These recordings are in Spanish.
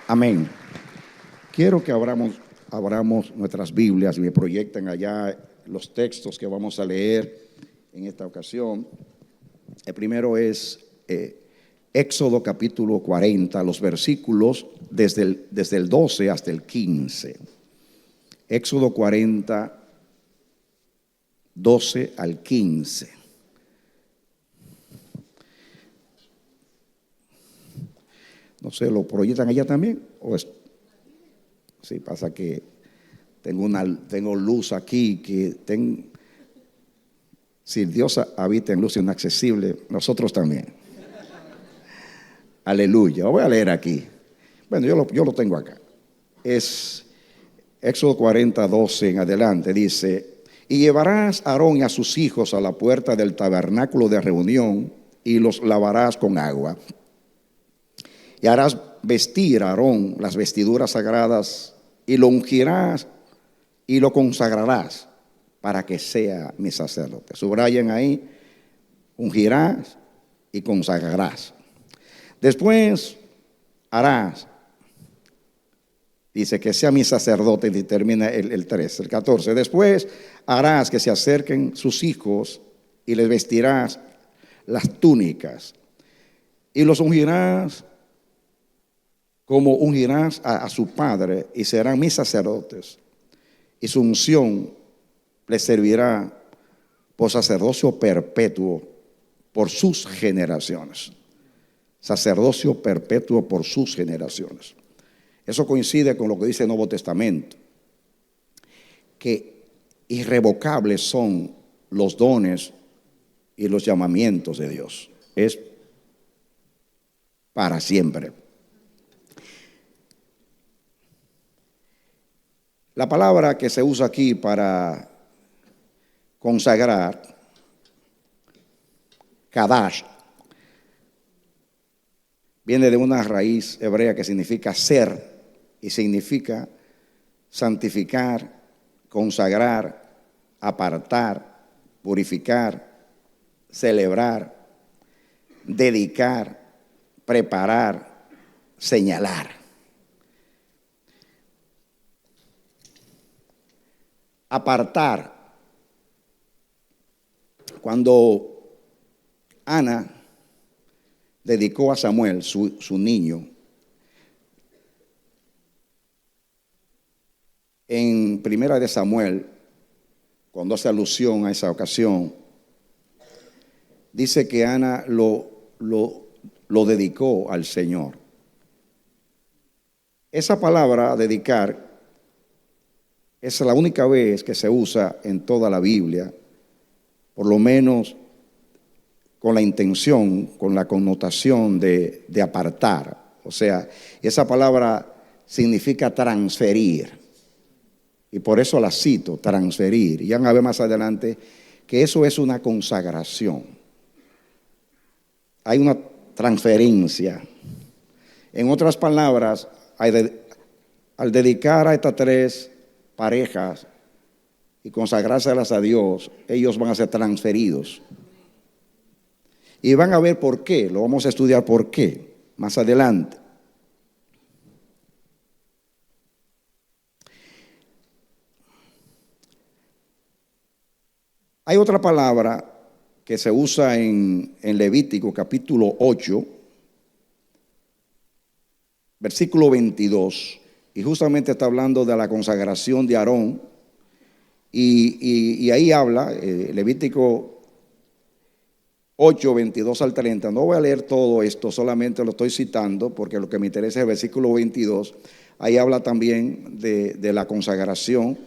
Amén. Quiero que abramos nuestras Biblias y me proyecten allá los textos que vamos a leer en esta ocasión. El primero es Éxodo capítulo 40, los versículos desde el 12 hasta el 15. Éxodo 40, 12 al 15. No sé, ¿lo proyectan allá también? Sí, pasa que tengo luz aquí, si Dios habita en luz inaccesible, nosotros también. Aleluya. Voy a leer aquí. Bueno, yo lo tengo acá. Es Éxodo 40, 12 en adelante. Dice: y llevarás a Aarón y a sus hijos a la puerta del tabernáculo de reunión y los lavarás con agua. Y harás vestir a Aarón las vestiduras sagradas y lo ungirás y lo consagrarás para que sea mi sacerdote. Subrayen ahí: ungirás y consagrarás. Después harás, dice, que sea mi sacerdote, y termina el 13, el 14. Después harás que se acerquen sus hijos y les vestirás las túnicas y los ungirás como ungirás a su padre, y serán mis sacerdotes, y su unción les servirá por sacerdocio perpetuo por sus generaciones. Sacerdocio perpetuo por sus generaciones. Eso coincide con lo que dice el Nuevo Testamento, que irrevocables son los dones y los llamamientos de Dios. Es para siempre. La palabra que se usa aquí para consagrar, kadash, viene de una raíz hebrea que significa ser y significa santificar, consagrar, apartar, purificar, celebrar, dedicar, preparar, señalar. Apartar. Cuando Ana dedicó a Samuel, su niño, en Primera de Samuel, cuando hace alusión a esa ocasión, dice que Ana lo dedicó al Señor. Esa palabra dedicar es la única vez que se usa en toda la Biblia, por lo menos con la intención, con la connotación de apartar. O sea, esa palabra significa transferir. Y por eso la cito, transferir. Y van a ver más adelante que eso es una consagración. Hay una transferencia. En otras palabras, al dedicar a estas tres parejas y consagrárselas a Dios, ellos van a ser transferidos. Y van a ver por qué, lo vamos a estudiar por qué más adelante. Hay otra palabra que se usa en Levítico capítulo 8, versículo 22, y justamente está hablando de la consagración de Aarón, y ahí habla, Levítico 8, 22 al 30. No voy a leer todo esto, solamente lo estoy citando porque lo que me interesa es el versículo 22. Ahí habla también de la consagración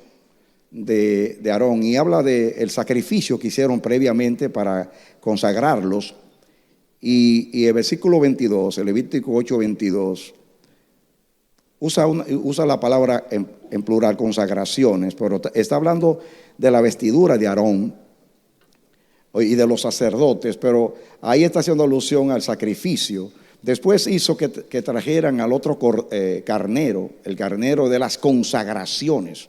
de Aarón, y habla del sacrificio que hicieron previamente para consagrarlos. Y el versículo 22, el Levítico 8, 22, usa la palabra en plural, consagraciones, pero está hablando de la vestidura de Aarón y de los sacerdotes, pero ahí está haciendo alusión al sacrificio. Después hizo que trajeran al otro carnero, el carnero de las consagraciones,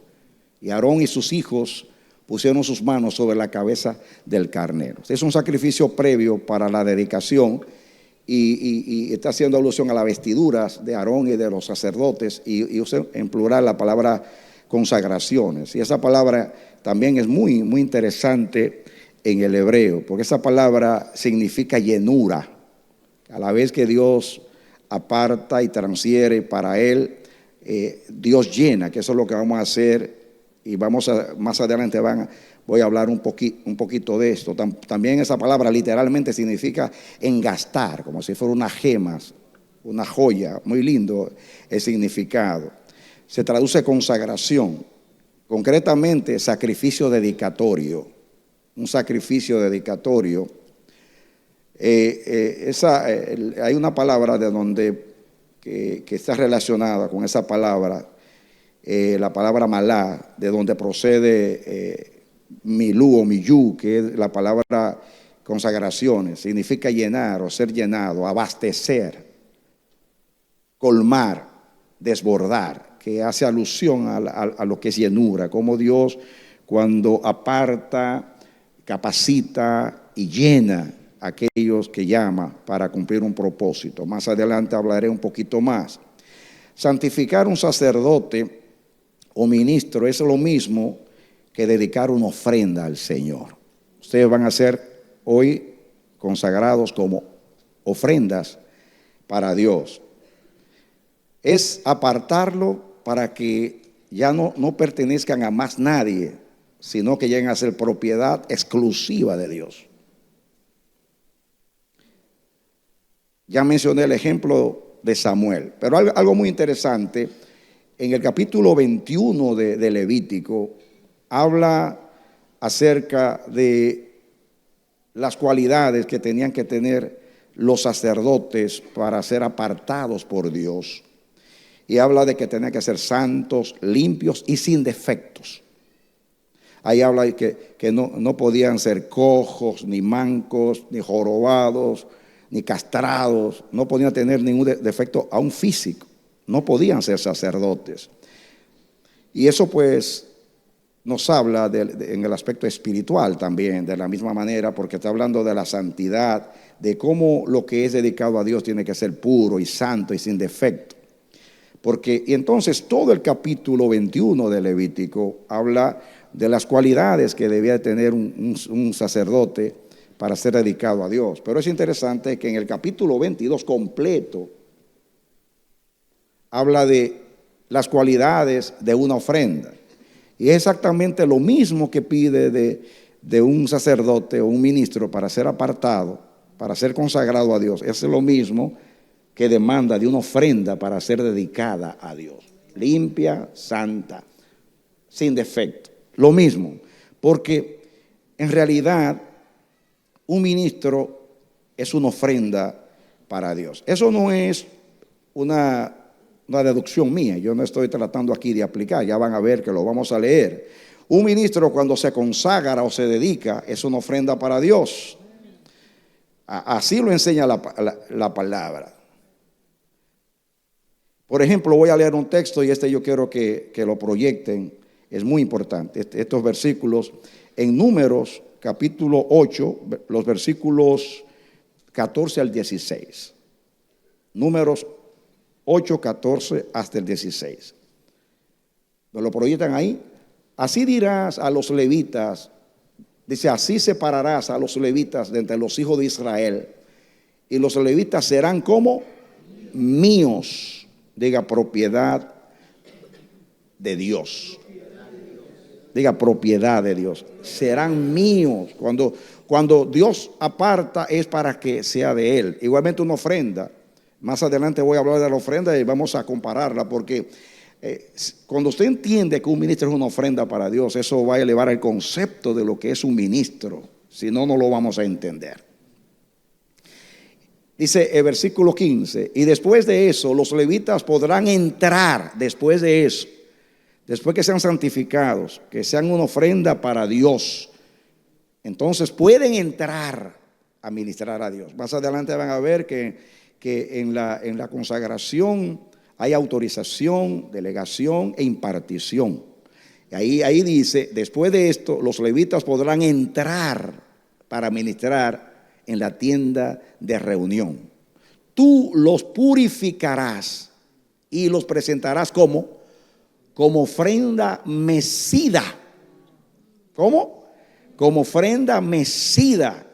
y Aarón y sus hijos pusieron sus manos sobre la cabeza del carnero. Es un sacrificio previo para la dedicación, y está haciendo alusión a las vestiduras de Aarón y de los sacerdotes, y usa en plural la palabra consagraciones. Y esa palabra también es muy, muy interesante en el hebreo, porque esa palabra significa llenura. A la vez que Dios aparta y transfiere para Él, Dios llena, que eso es lo que vamos a hacer, y más adelante voy a hablar un poquito de esto. También esa palabra literalmente significa engastar, como si fuera unas gemas, una joya, muy lindo el significado. Se traduce consagración, concretamente sacrificio dedicatorio, un sacrificio dedicatorio. Hay una palabra de donde que está relacionada con esa palabra, la palabra malá, de donde procede milú o miyú, que es la palabra consagraciones, significa llenar o ser llenado, abastecer, colmar, desbordar, que hace alusión a lo que es llenura, como Dios cuando aparta, capacita y llena a aquellos que llama para cumplir un propósito. Más adelante hablaré un poquito más. Santificar un sacerdote o ministro es lo mismo que dedicar una ofrenda al Señor. Ustedes van a ser hoy consagrados como ofrendas para Dios. Es apartarlo para que ya no pertenezcan a más nadie, sino que lleguen a ser propiedad exclusiva de Dios. Ya mencioné el ejemplo de Samuel, pero algo muy interesante, en el capítulo 21 de Levítico, habla acerca de las cualidades que tenían que tener los sacerdotes para ser apartados por Dios. Y habla de que tenían que ser santos, limpios y sin defectos. Ahí habla de que no podían ser cojos, ni mancos, ni jorobados, ni castrados. No podían tener ningún defecto aún físico. No podían ser sacerdotes. Y eso pues nos habla en el aspecto espiritual también, de la misma manera, porque está hablando de la santidad, de cómo lo que es dedicado a Dios tiene que ser puro y santo y sin defecto. Y entonces todo el capítulo 21 de Levítico habla de las cualidades que debía tener un sacerdote para ser dedicado a Dios. Pero es interesante que en el capítulo 22 completo habla de las cualidades de una ofrenda. Y es exactamente lo mismo que pide de un sacerdote o un ministro para ser apartado, para ser consagrado a Dios. Es lo mismo que demanda de una ofrenda para ser dedicada a Dios. Limpia, santa, sin defecto. Lo mismo, porque en realidad un ministro es una ofrenda para Dios. Eso no es una deducción mía, yo no estoy tratando aquí de aplicar, ya van a ver que lo vamos a leer. Un ministro cuando se consagra o se dedica es una ofrenda para Dios. Así lo enseña la palabra. Por ejemplo, voy a leer un texto y yo quiero que lo proyecten, es muy importante. Estos versículos en Números capítulo 8, los versículos 14 al 16. Números 8, 14 hasta el 16. ¿Me lo proyectan ahí? Así dirás a los levitas, dice, así separarás a los levitas de entre los hijos de Israel, y los levitas serán como míos, diga propiedad de Dios. Diga propiedad de Dios. Serán míos. Cuando Dios aparta es para que sea de Él. Igualmente una ofrenda. Más adelante voy a hablar de la ofrenda y vamos a compararla porque cuando usted entiende que un ministro es una ofrenda para Dios, eso va a elevar el concepto de lo que es un ministro. Si no, no lo vamos a entender. Dice el versículo 15, y después de eso los levitas podrán entrar, después de eso, después que sean santificados, que sean una ofrenda para Dios, entonces pueden entrar a ministrar a Dios. Más adelante van a ver que en la consagración hay autorización, delegación e impartición. Y ahí dice, después de esto, los levitas podrán entrar para ministrar en la tienda de reunión. tú los purificarás y los presentarás como ofrenda mecida. ¿Cómo? Como ofrenda mecida.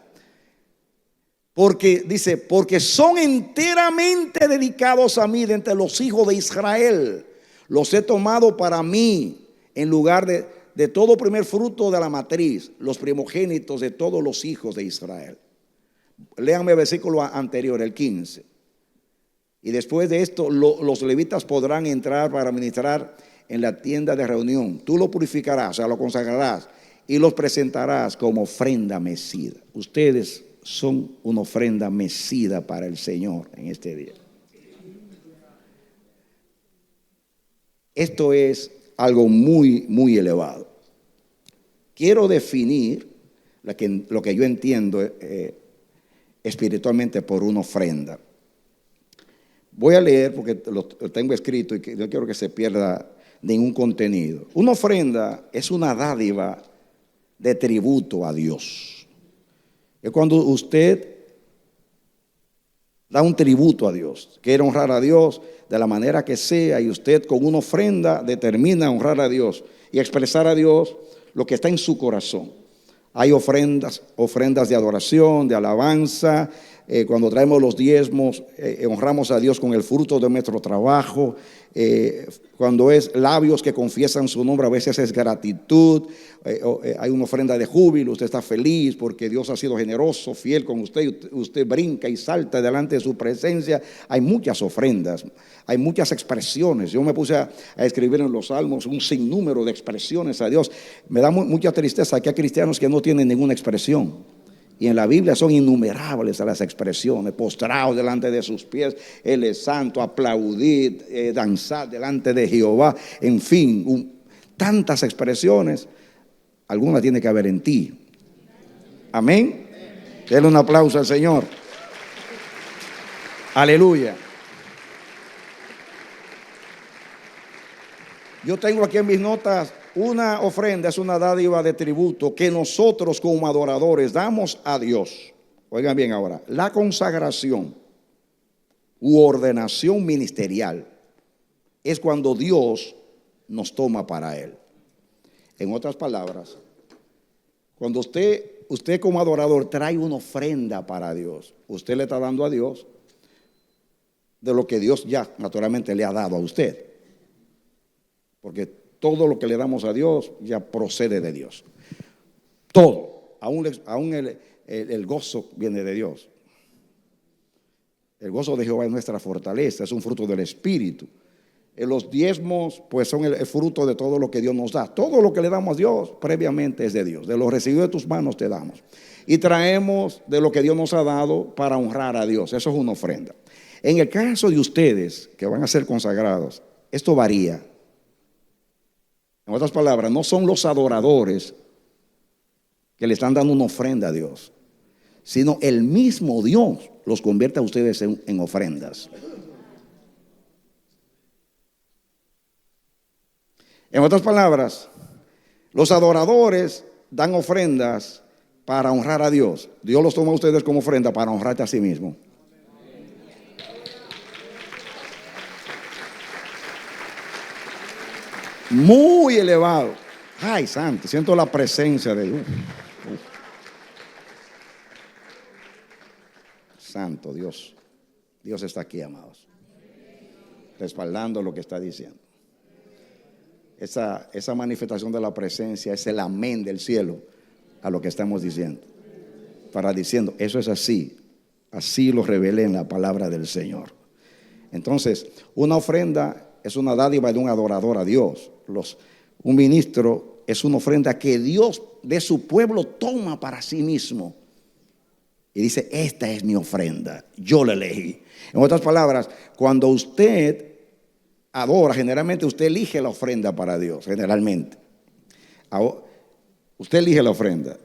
Porque dice, porque son enteramente dedicados a mí de entre los hijos de Israel. Los he tomado para mí en lugar de todo primer fruto de la matriz, los primogénitos de todos los hijos de Israel. Léanme el versículo anterior, el 15. Y después de esto, los levitas podrán entrar para ministrar en la tienda de reunión. Tú lo purificarás, o sea, lo consagrarás y los presentarás como ofrenda mecida. Ustedes son una ofrenda mecida para el Señor en este día. Esto es algo muy, muy elevado. Quiero definir lo que yo entiendo espiritualmente por una ofrenda. Voy a leer porque lo tengo escrito y no quiero que se pierda ningún contenido. Una ofrenda es una dádiva de tributo a Dios. Es cuando usted da un tributo a Dios, quiere honrar a Dios de la manera que sea, y usted con una ofrenda determina honrar a Dios y expresar a Dios lo que está en su corazón. Hay ofrendas de adoración, de alabanza. Cuando traemos los diezmos, honramos a Dios con el fruto de nuestro trabajo. Cuando es labios que confiesan su nombre, a veces es gratitud. Hay una ofrenda de júbilo, usted está feliz porque Dios ha sido generoso, fiel con usted. Usted brinca y salta delante de su presencia. Hay muchas ofrendas, hay muchas expresiones. Yo me puse a escribir en los salmos un sinnúmero de expresiones a Dios. Me da mucha tristeza que hay cristianos que no tienen ninguna expresión. Y en la Biblia son innumerables las expresiones: postrados delante de sus pies, Él es santo, aplaudir, danzar delante de Jehová. En fin, tantas expresiones. Alguna tiene que haber en ti. Amén. Denle un aplauso al Señor. Aleluya. Yo tengo aquí en mis notas: una ofrenda es una dádiva de tributo que nosotros como adoradores damos a Dios. Oigan bien ahora, la consagración u ordenación ministerial es cuando Dios nos toma para Él. En otras palabras, cuando usted como adorador trae una ofrenda para Dios, usted le está dando a Dios de lo que Dios ya naturalmente le ha dado a usted. Porque todo lo que le damos a Dios ya procede de Dios. Todo, aún el gozo viene de Dios. El gozo de Jehová es nuestra fortaleza, es un fruto del Espíritu. Los diezmos pues son el fruto de todo lo que Dios nos da. Todo lo que le damos a Dios previamente es de Dios. De lo recibido de tus manos te damos. Y traemos de lo que Dios nos ha dado para honrar a Dios. Eso es una ofrenda. En el caso de ustedes que van a ser consagrados, esto varía. En otras palabras, no son los adoradores que le están dando una ofrenda a Dios, sino el mismo Dios los convierte a ustedes en ofrendas. En otras palabras, los adoradores dan ofrendas para honrar a Dios. Dios los toma a ustedes como ofrenda para honrarte a sí mismo. Muy elevado. Ay, santo, siento la presencia de Dios. Santo Dios. Dios está aquí, amados, respaldando lo que está diciendo. Esa manifestación de la presencia es el amén del cielo a lo que estamos diciendo. Para diciendo, eso es así. Así lo revelé en la palabra del Señor. Entonces, una ofrenda es una dádiva de un adorador a Dios. Un ministro es una ofrenda que Dios de su pueblo toma para sí mismo. Y dice, esta es mi ofrenda, yo la elegí. En otras palabras, cuando usted adora, generalmente usted elige la ofrenda para Dios, generalmente. Usted elige la ofrenda.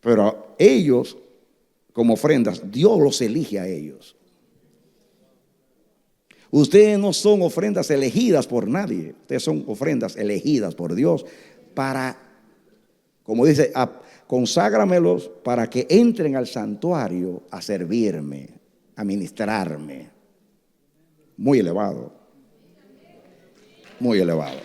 Pero ellos, como ofrendas, Dios los elige a ellos. Ustedes no son ofrendas elegidas por nadie. Ustedes son ofrendas elegidas por Dios para, como dice, conságramelos para que entren al santuario a servirme. a ministrarme. Muy elevado, muy elevado.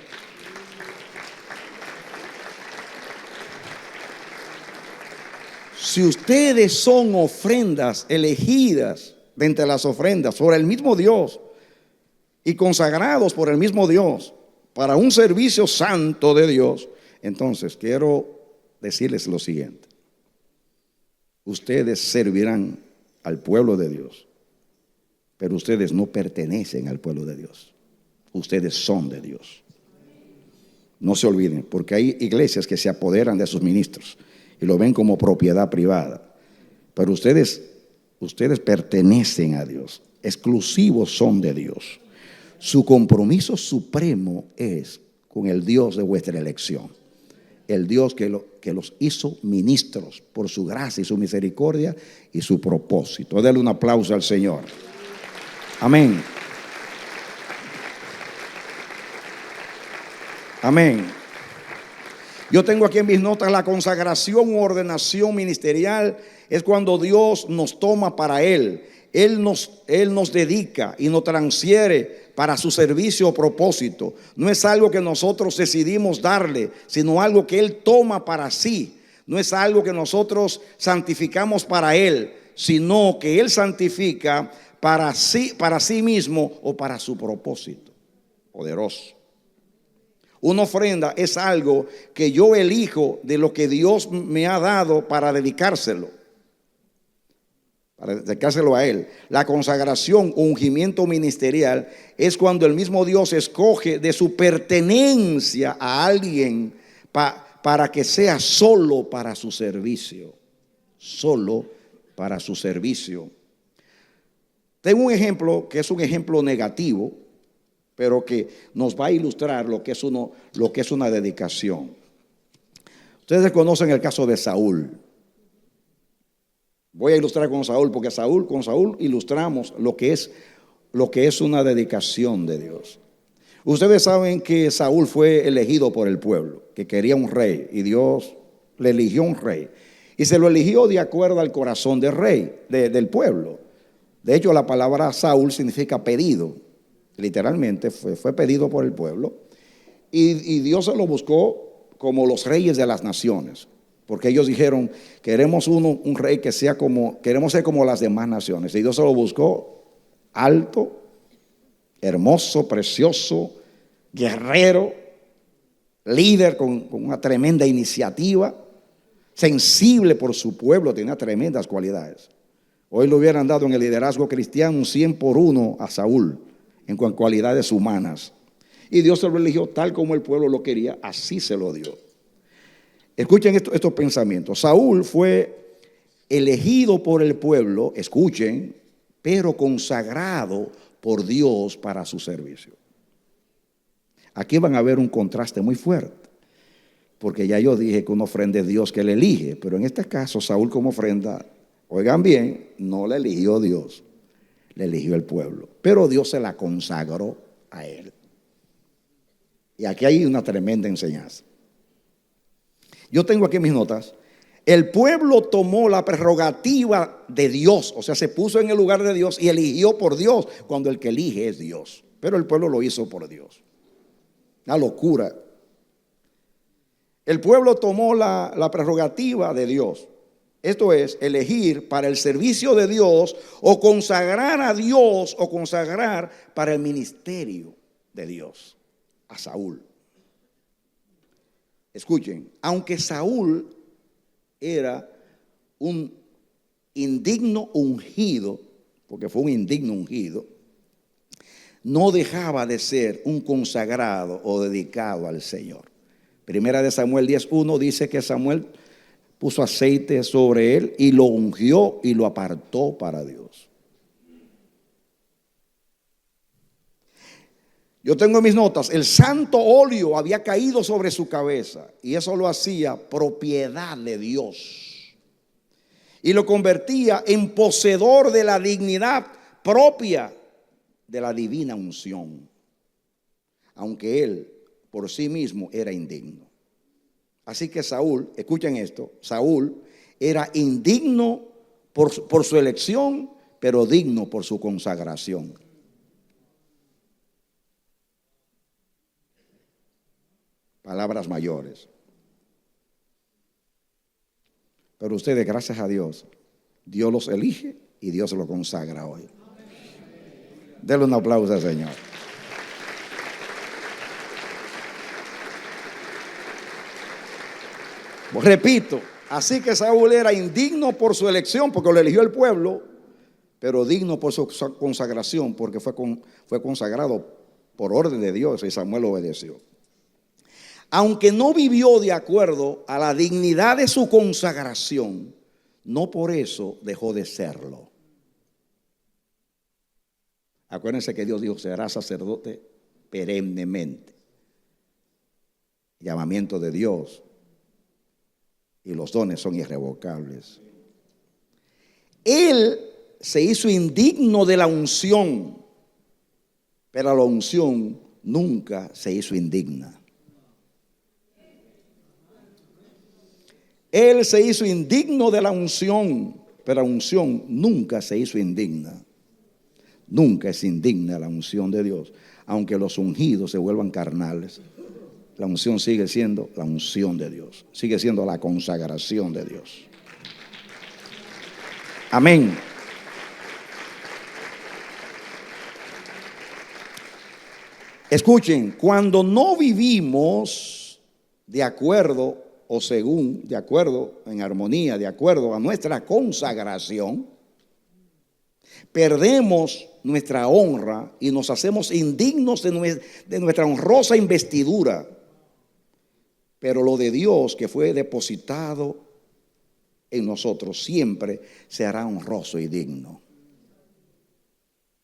Si ustedes son ofrendas elegidas de entre las ofrendas por el mismo Dios y consagrados por el mismo Dios para un servicio santo de Dios, entonces quiero decirles lo siguiente: ustedes servirán al pueblo de Dios, pero ustedes no pertenecen al pueblo de Dios. Ustedes son de Dios. No se olviden, porque hay iglesias que se apoderan de sus ministros y lo ven como propiedad privada. Pero ustedes pertenecen a Dios, exclusivos son de Dios. Su compromiso supremo es con el Dios de vuestra elección, el Dios que los hizo ministros por su gracia y su misericordia y su propósito. Denle un aplauso al Señor. Amén. Amén. Yo tengo aquí en mis notas: la consagración u ordenación ministerial es cuando Dios nos toma para Él. Él nos dedica y nos transfiere para su servicio o propósito. No es algo que nosotros decidimos darle, sino algo que Él toma para sí. No es algo que nosotros santificamos para Él, sino que Él santifica para sí mismo o para su propósito. Poderoso. Una ofrenda es algo que yo elijo de lo que Dios me ha dado para dedicárselo a Él. La consagración o ungimiento ministerial es cuando el mismo Dios escoge de su pertenencia a alguien para que sea solo para su servicio. Solo para su servicio. Tengo un ejemplo que es un ejemplo negativo, pero que nos va a ilustrar lo que es una dedicación. Ustedes conocen el caso de Saúl. Voy a ilustrar con Saúl, porque con Saúl ilustramos lo que es una dedicación de Dios. Ustedes saben que Saúl fue elegido por el pueblo, que quería un rey, y Dios le eligió un rey. Y se lo eligió de acuerdo al corazón del rey, del pueblo. De hecho, la palabra Saúl significa pedido. Literalmente fue pedido por el pueblo. Y Dios se lo buscó como los reyes de las naciones. Porque ellos dijeron: queremos un rey que queremos ser como las demás naciones. Y Dios se lo buscó alto, hermoso, precioso, guerrero, líder con una tremenda iniciativa, sensible por su pueblo, tenía tremendas cualidades. Hoy le hubieran dado en el liderazgo cristiano un 100-1 a Saúl en cuanto a cualidades humanas. Y Dios se lo eligió tal como el pueblo lo quería, así se lo dio. Escuchen estos pensamientos. Saúl fue elegido por el pueblo, escuchen, pero consagrado por Dios para su servicio. Aquí van a ver un contraste muy fuerte, porque ya yo dije que una ofrenda es Dios que le elige, pero en este caso Saúl como ofrenda, oigan bien, no la eligió Dios, le eligió el pueblo, pero Dios se la consagró a él. Y aquí hay una tremenda enseñanza. Yo tengo aquí mis notas. El pueblo tomó la prerrogativa de Dios, o sea, se puso en el lugar de Dios y eligió por Dios, cuando el que elige es Dios. Pero el pueblo lo hizo por Dios. Una locura. El pueblo tomó la prerrogativa de Dios. Esto es, elegir para el servicio de Dios o consagrar a Dios o consagrar para el ministerio de Dios a Saúl. Escuchen, aunque Saúl era un indigno ungido, porque fue un indigno ungido, no dejaba de ser un consagrado o dedicado al Señor. Primera de Samuel 10:1 dice que Samuel puso aceite sobre él y lo ungió y lo apartó para Dios. Yo tengo en mis notas: el santo óleo había caído sobre su cabeza y eso lo hacía propiedad de Dios y lo convertía en poseedor de la dignidad propia de la divina unción, aunque él por sí mismo era indigno. Así que Saúl, escuchen esto, Saúl era indigno por su elección, pero digno por su consagración. Palabras mayores. Pero ustedes, gracias a Dios, Dios los elige y Dios los consagra hoy. Denle un aplauso al Señor. Repito, así que Saúl era indigno por su elección, porque lo eligió el pueblo, pero digno por su consagración, porque fue consagrado por orden de Dios y Samuel obedeció. Aunque no vivió de acuerdo a la dignidad de su consagración, no por eso dejó de serlo. Acuérdense que Dios dijo: será sacerdote perennemente. Llamamiento de Dios. Y los dones son irrevocables. Él se hizo indigno de la unción, pero la unción nunca se hizo indigna. Él se hizo indigno de la unción, pero la unción nunca se hizo indigna. Nunca es indigna la unción de Dios, aunque los ungidos se vuelvan carnales. La unción sigue siendo la unción de Dios, sigue siendo la consagración de Dios. Amén. Escuchen, cuando no vivimos de acuerdo o según, de acuerdo, en armonía, de acuerdo a nuestra consagración, perdemos nuestra honra y nos hacemos indignos de nuestra honrosa investidura. Pero lo de Dios que fue depositado en nosotros siempre se hará honroso y digno.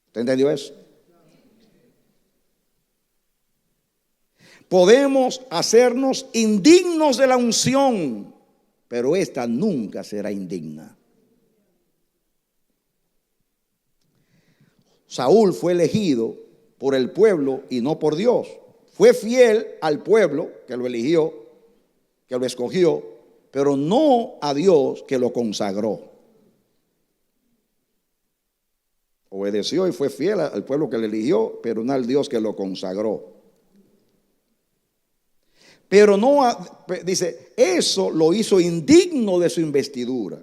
¿Usted entendió eso? Podemos hacernos indignos de la unción, pero esta nunca será indigna. Saúl fue elegido por el pueblo y no por Dios. Fue fiel al pueblo que lo eligió, que lo escogió, pero no a Dios que lo consagró. Obedeció y fue fiel al pueblo que le eligió, pero no al Dios que lo consagró. Pero no, dice, eso lo hizo indigno de su investidura.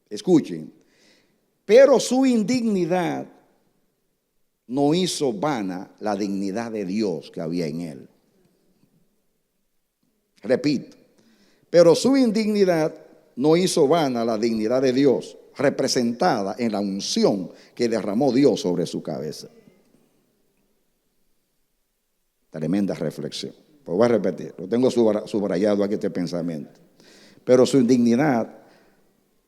Escuchen, pero su indignidad no hizo vana la dignidad de Dios que había en él. Repito, pero su indignidad no hizo vana la dignidad de Dios, representada en la unción que derramó Dios sobre su cabeza. Tremenda reflexión. Pues voy a repetir, lo tengo subrayado aquí este pensamiento. Pero su indignidad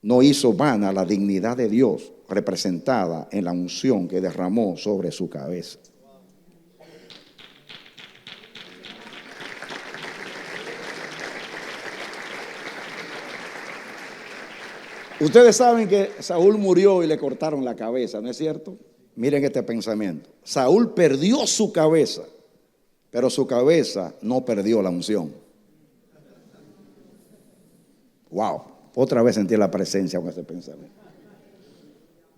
no hizo vana la dignidad de Dios, representada en la unción que derramó sobre su cabeza. Ustedes saben que Saúl murió y le cortaron la cabeza, ¿no es cierto? Miren este pensamiento. Saúl perdió su cabeza, pero su cabeza no perdió la unción. Wow, otra vez sentí la presencia con este pensamiento.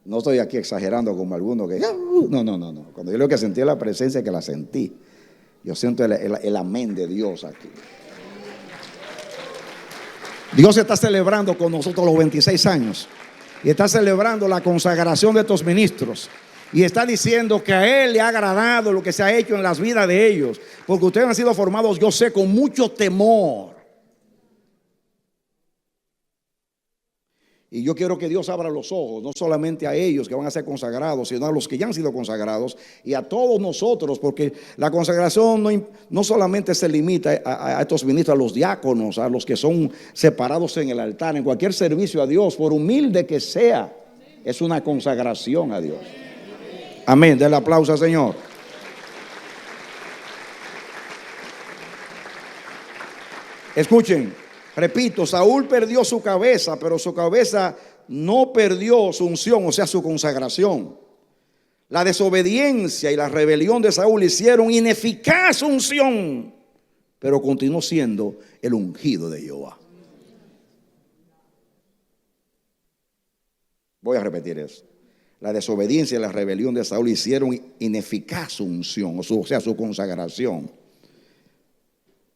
No estoy aquí exagerando como algunos que... No. Cuando yo digo que sentí la presencia, que la sentí. Yo siento el amén de Dios aquí. Dios está celebrando con nosotros los 26 años. Y está celebrando la consagración de estos ministros. Y está diciendo que a Él le ha agradado lo que se ha hecho en las vidas de ellos. Porque ustedes han sido formados, yo sé, con mucho temor. Y yo quiero que Dios abra los ojos, no solamente a ellos que van a ser consagrados, sino a los que ya han sido consagrados y a todos nosotros, porque la consagración no solamente se limita a estos ministros, a los diáconos, a los que son separados en el altar, en cualquier servicio a Dios, por humilde que sea, es una consagración a Dios. Amén, denle aplauso al Señor. Escuchen. Repito, Saúl perdió su cabeza, pero su cabeza no perdió su unción, o sea, su consagración. La desobediencia y la rebelión de Saúl hicieron ineficaz su unción, pero continuó siendo el ungido de Jehová. Voy a repetir eso. la desobediencia y la rebelión de Saúl hicieron ineficaz su unción, o sea, su consagración.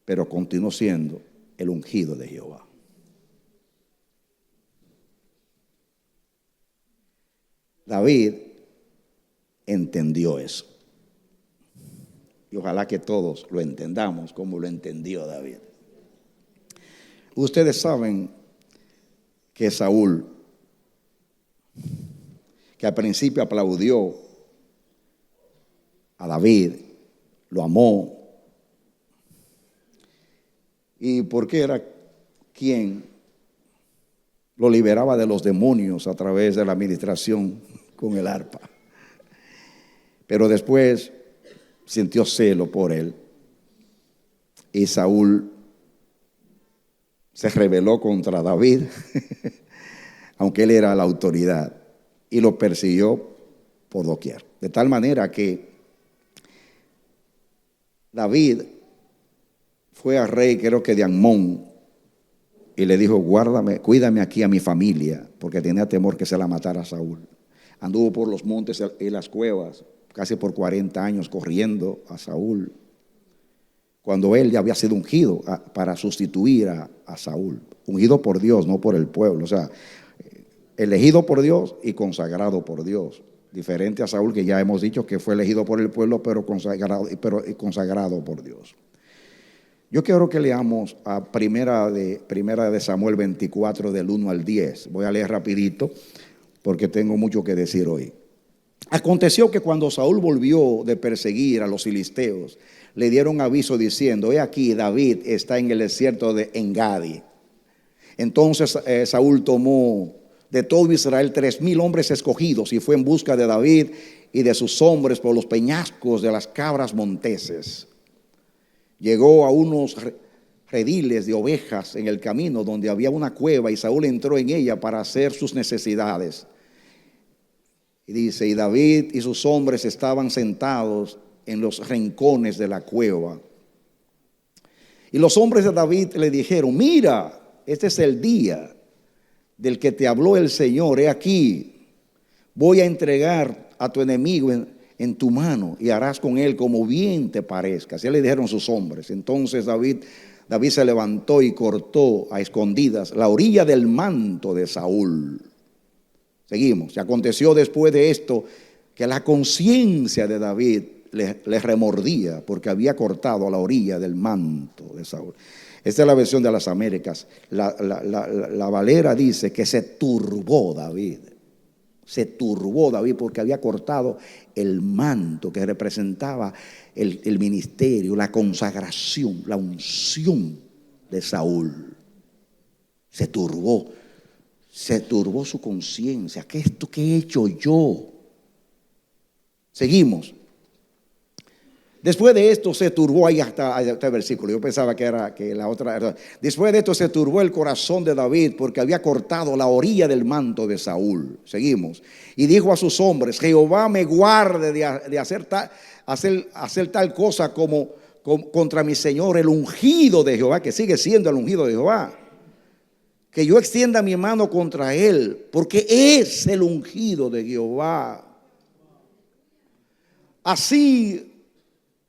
Pero continuó siendo el ungido de Jehová. David entendió eso. Y ojalá que todos lo entendamos como lo entendió David. Ustedes saben que Saúl, que al principio aplaudió a David, lo amó, y porque era quien lo liberaba de los demonios a través de la administración con el arpa. Pero después sintió celo por él, y Saúl se rebeló contra David, aunque él era la autoridad, y lo persiguió por doquier. De tal manera que David fue al rey, creo que de Amón, y le dijo: guárdame, cuídame aquí a mi familia, porque tenía temor que se la matara a Saúl. Anduvo por los montes y las cuevas casi por 40 años corriendo a Saúl, cuando él ya había sido ungido para sustituir a Saúl. Ungido por Dios, no por el pueblo. O sea, elegido por Dios y consagrado por Dios. Diferente a Saúl, que ya hemos dicho que fue elegido por el pueblo, pero consagrado por Dios. Yo quiero que leamos a primera de Samuel 24, del 1 al 10. Voy a leer rapidito porque tengo mucho que decir hoy. Aconteció que cuando Saúl volvió de perseguir a los filisteos, le dieron aviso diciendo: he aquí, David está en el desierto de Engadi. Entonces Saúl tomó de todo Israel 3,000 hombres escogidos y fue en busca de David y de sus hombres por los peñascos de las cabras monteses. Llegó a unos rediles de ovejas en el camino donde había una cueva, y Saúl entró en ella para hacer sus necesidades. Y dice: y David y sus hombres estaban sentados en los rincones de la cueva. Y los hombres de David le dijeron: mira, este es el día del que te habló el Señor. He aquí, voy a entregar a tu enemigo en tu mano, y harás con él como bien te parezca. Así le dijeron sus hombres. Entonces David se levantó y cortó a escondidas la orilla del manto de Saúl. Seguimos. Y aconteció después de esto que la conciencia de David le remordía, porque había cortado la orilla del manto de Saúl. Esta es la versión de las Américas. La Valera dice que se turbó David. Se turbó David porque había cortado el manto que representaba el ministerio, la consagración, la unción de Saúl. Se turbó su conciencia. ¿Qué he hecho yo? Seguimos. Después de esto se turbó, ahí hasta el versículo, yo pensaba que era que la otra. Después de esto se turbó el corazón de David porque había cortado la orilla del manto de Saúl. Seguimos. Y dijo a sus hombres: Jehová me guarde de hacer tal cosa como contra mi Señor, el ungido de Jehová, que sigue siendo el ungido de Jehová. Que yo extienda mi mano contra él, porque es el ungido de Jehová. Así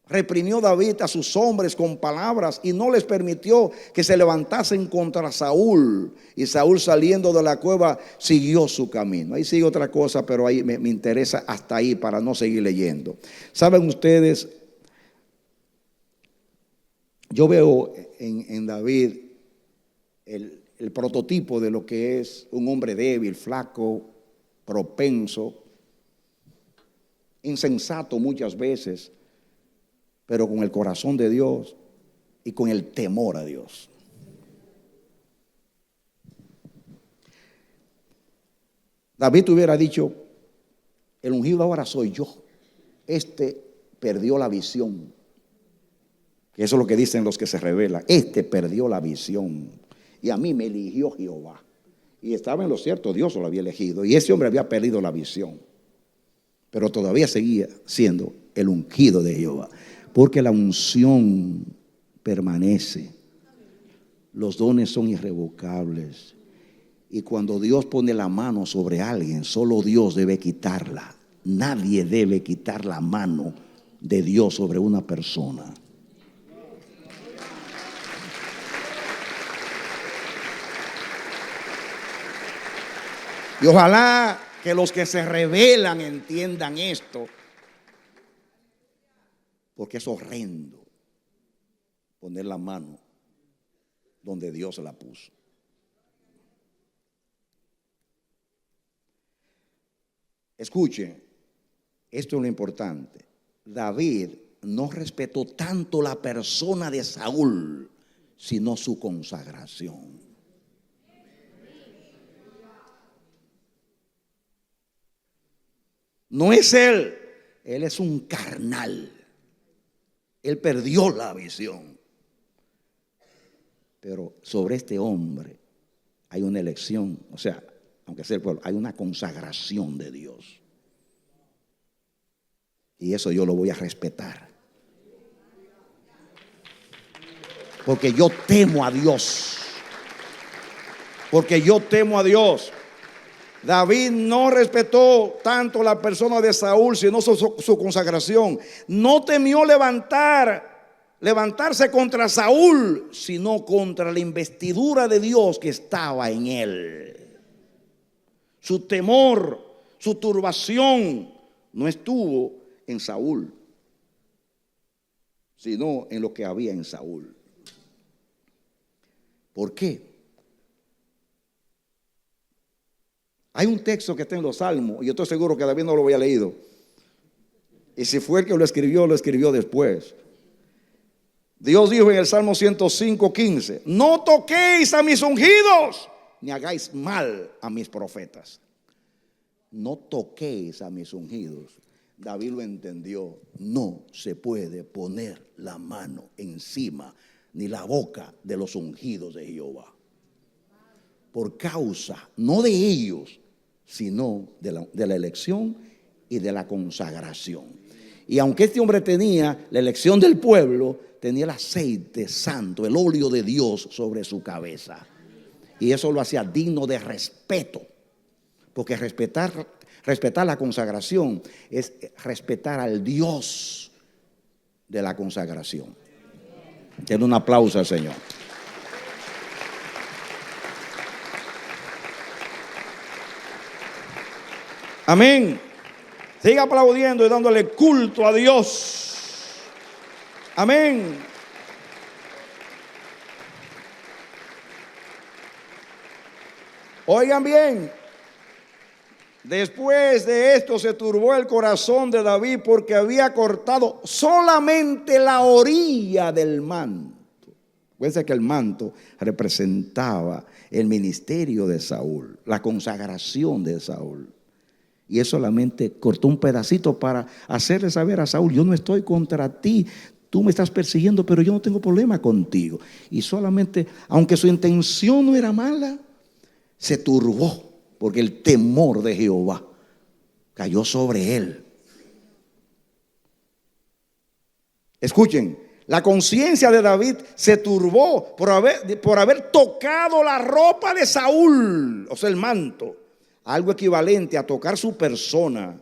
reprimió David a sus hombres con palabras y no les permitió que se levantasen contra Saúl. Y Saúl, saliendo de la cueva, siguió su camino. Ahí sigue otra cosa, pero ahí me interesa hasta ahí para no seguir leyendo. ¿Saben ustedes? Yo veo en David el prototipo de lo que es un hombre débil, flaco, propenso, insensato muchas veces, pero con el corazón de Dios y con el temor a Dios. David hubiera dicho: el ungido ahora soy yo. Este perdió la visión. Que eso es lo que dicen los que se rebelan. Este perdió la visión y a mí me eligió Jehová. Y estaba en lo cierto, Dios lo había elegido. Y ese hombre había perdido la visión, pero todavía seguía siendo el ungido de Jehová. Porque la unción permanece. Los dones son irrevocables. Y cuando Dios pone la mano sobre alguien, solo Dios debe quitarla. Nadie debe quitar la mano de Dios sobre una persona. Y ojalá que los que se rebelan entiendan esto, porque es horrendo poner la mano donde Dios la puso. Escuchen, esto es lo importante. David no respetó tanto la persona de Saúl, sino su consagración. No es él es un carnal. Él perdió la visión. Pero sobre este hombre hay una elección, o sea, aunque sea el pueblo, hay una consagración de Dios. Y eso yo lo voy a respetar. Porque yo temo a Dios. Porque yo temo a Dios. David no respetó tanto la persona de Saúl, sino su consagración. No temió levantarse contra Saúl, sino contra la investidura de Dios que estaba en él. Su temor, su turbación no estuvo en Saúl, sino en lo que había en Saúl. ¿Por qué? Hay un texto que está en los Salmos, y yo estoy seguro que David no lo había leído. Y si fue el que lo escribió después. Dios dijo en el Salmo 105:15: no toquéis a mis ungidos, ni hagáis mal a mis profetas. No toquéis a mis ungidos. David lo entendió. No se puede poner la mano encima ni la boca de los ungidos de Jehová. Por causa, no de ellos, sino de la elección y de la consagración. Y aunque este hombre tenía la elección del pueblo, tenía el aceite santo, el óleo de Dios sobre su cabeza. Y eso lo hacía digno de respeto. Porque respetar la consagración es respetar al Dios de la consagración. Denle un aplauso al Señor. Amén. Siga aplaudiendo y dándole culto a Dios. Amén. Oigan bien. Después de esto se turbó el corazón de David porque había cortado solamente la orilla del manto. Acuérdense que el manto representaba el ministerio de Saúl, la consagración de Saúl. Y él solamente cortó un pedacito para hacerle saber a Saúl: yo no estoy contra ti, tú me estás persiguiendo, pero yo no tengo problema contigo. Y solamente, aunque su intención no era mala, se turbó porque el temor de Jehová cayó sobre él. Escuchen, la conciencia de David se turbó por haber tocado la ropa de Saúl, o sea, el manto. Algo equivalente a tocar su persona.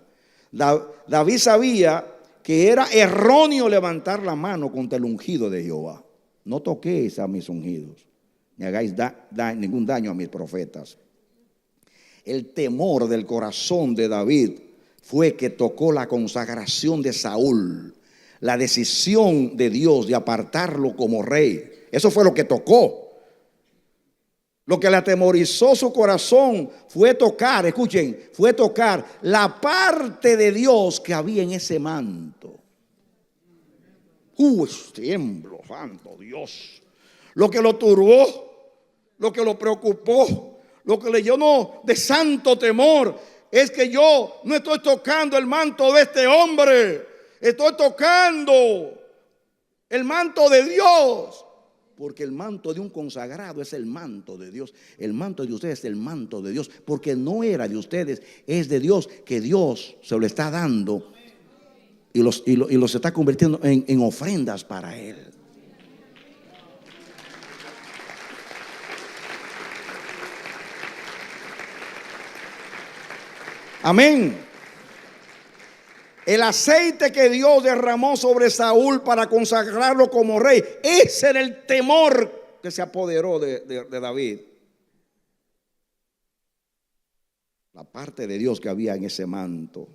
David sabía que era erróneo levantar la mano contra el ungido de Jehová. No toquéis a mis ungidos, ni hagáis ningún daño a mis profetas. El temor del corazón de David fue que tocó la consagración de Saúl, la decisión de Dios de apartarlo como rey. Eso fue lo que tocó. Lo que le atemorizó su corazón fue tocar, escuchen, fue tocar la parte de Dios que había en ese manto. Tiemblo, santo Dios. Lo que lo turbó, lo que lo preocupó, lo que le llenó de santo temor es que yo no estoy tocando el manto de este hombre, estoy tocando el manto de Dios. Porque el manto de un consagrado es el manto de Dios. El manto de ustedes es el manto de Dios. Porque no era de ustedes, es de Dios, que Dios se lo está dando y los está convirtiendo en ofrendas para Él. Amén. El aceite que Dios derramó sobre Saúl para consagrarlo como rey, ese era el temor que se apoderó de David. La parte de Dios que había en ese manto.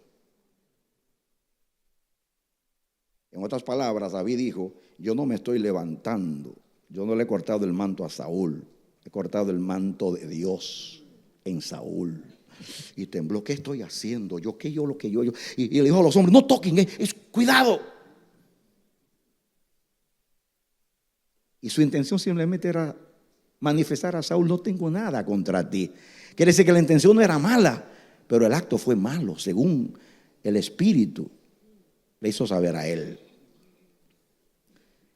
En otras palabras, David dijo: yo no me estoy levantando, yo no le he cortado el manto a Saúl, he cortado el manto de Dios en Saúl. Y tembló: ¿qué estoy haciendo? Yo, ¿qué yo, lo que yo? Y le dijo a los hombres: no toquen, cuidado. Y su intención simplemente era manifestar a Saúl: no tengo nada contra ti. Quiere decir que la intención no era mala, pero el acto fue malo, según el Espíritu le hizo saber a él.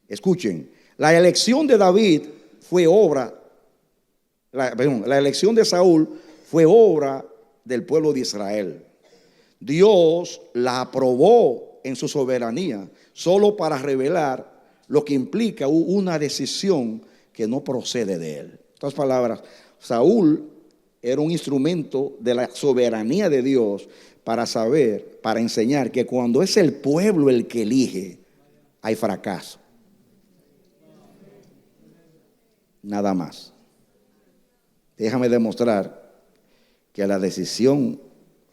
Escuchen, la elección de David fue obra, la elección de Saúl fue obra del pueblo de Israel. Dios la aprobó en su soberanía solo para revelar lo que implica una decisión que no procede de él. En otras palabras, Saúl era un instrumento de la soberanía de Dios para saber, para enseñar que cuando es el pueblo el que elige, hay fracaso. Nada más. Déjame demostrar que la decisión,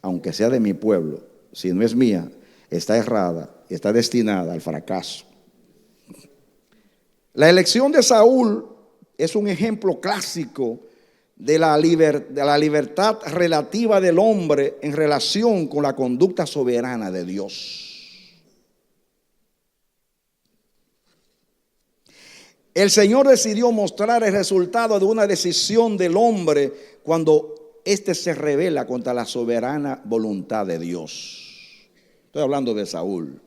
aunque sea de mi pueblo, si no es mía, está errada, está destinada al fracaso. La elección de Saúl es un ejemplo clásico de la libertad relativa del hombre en relación con la conducta soberana de Dios. El Señor decidió mostrar el resultado de una decisión del hombre cuando éste se rebela contra la soberana voluntad de Dios. Estoy hablando de Saúl.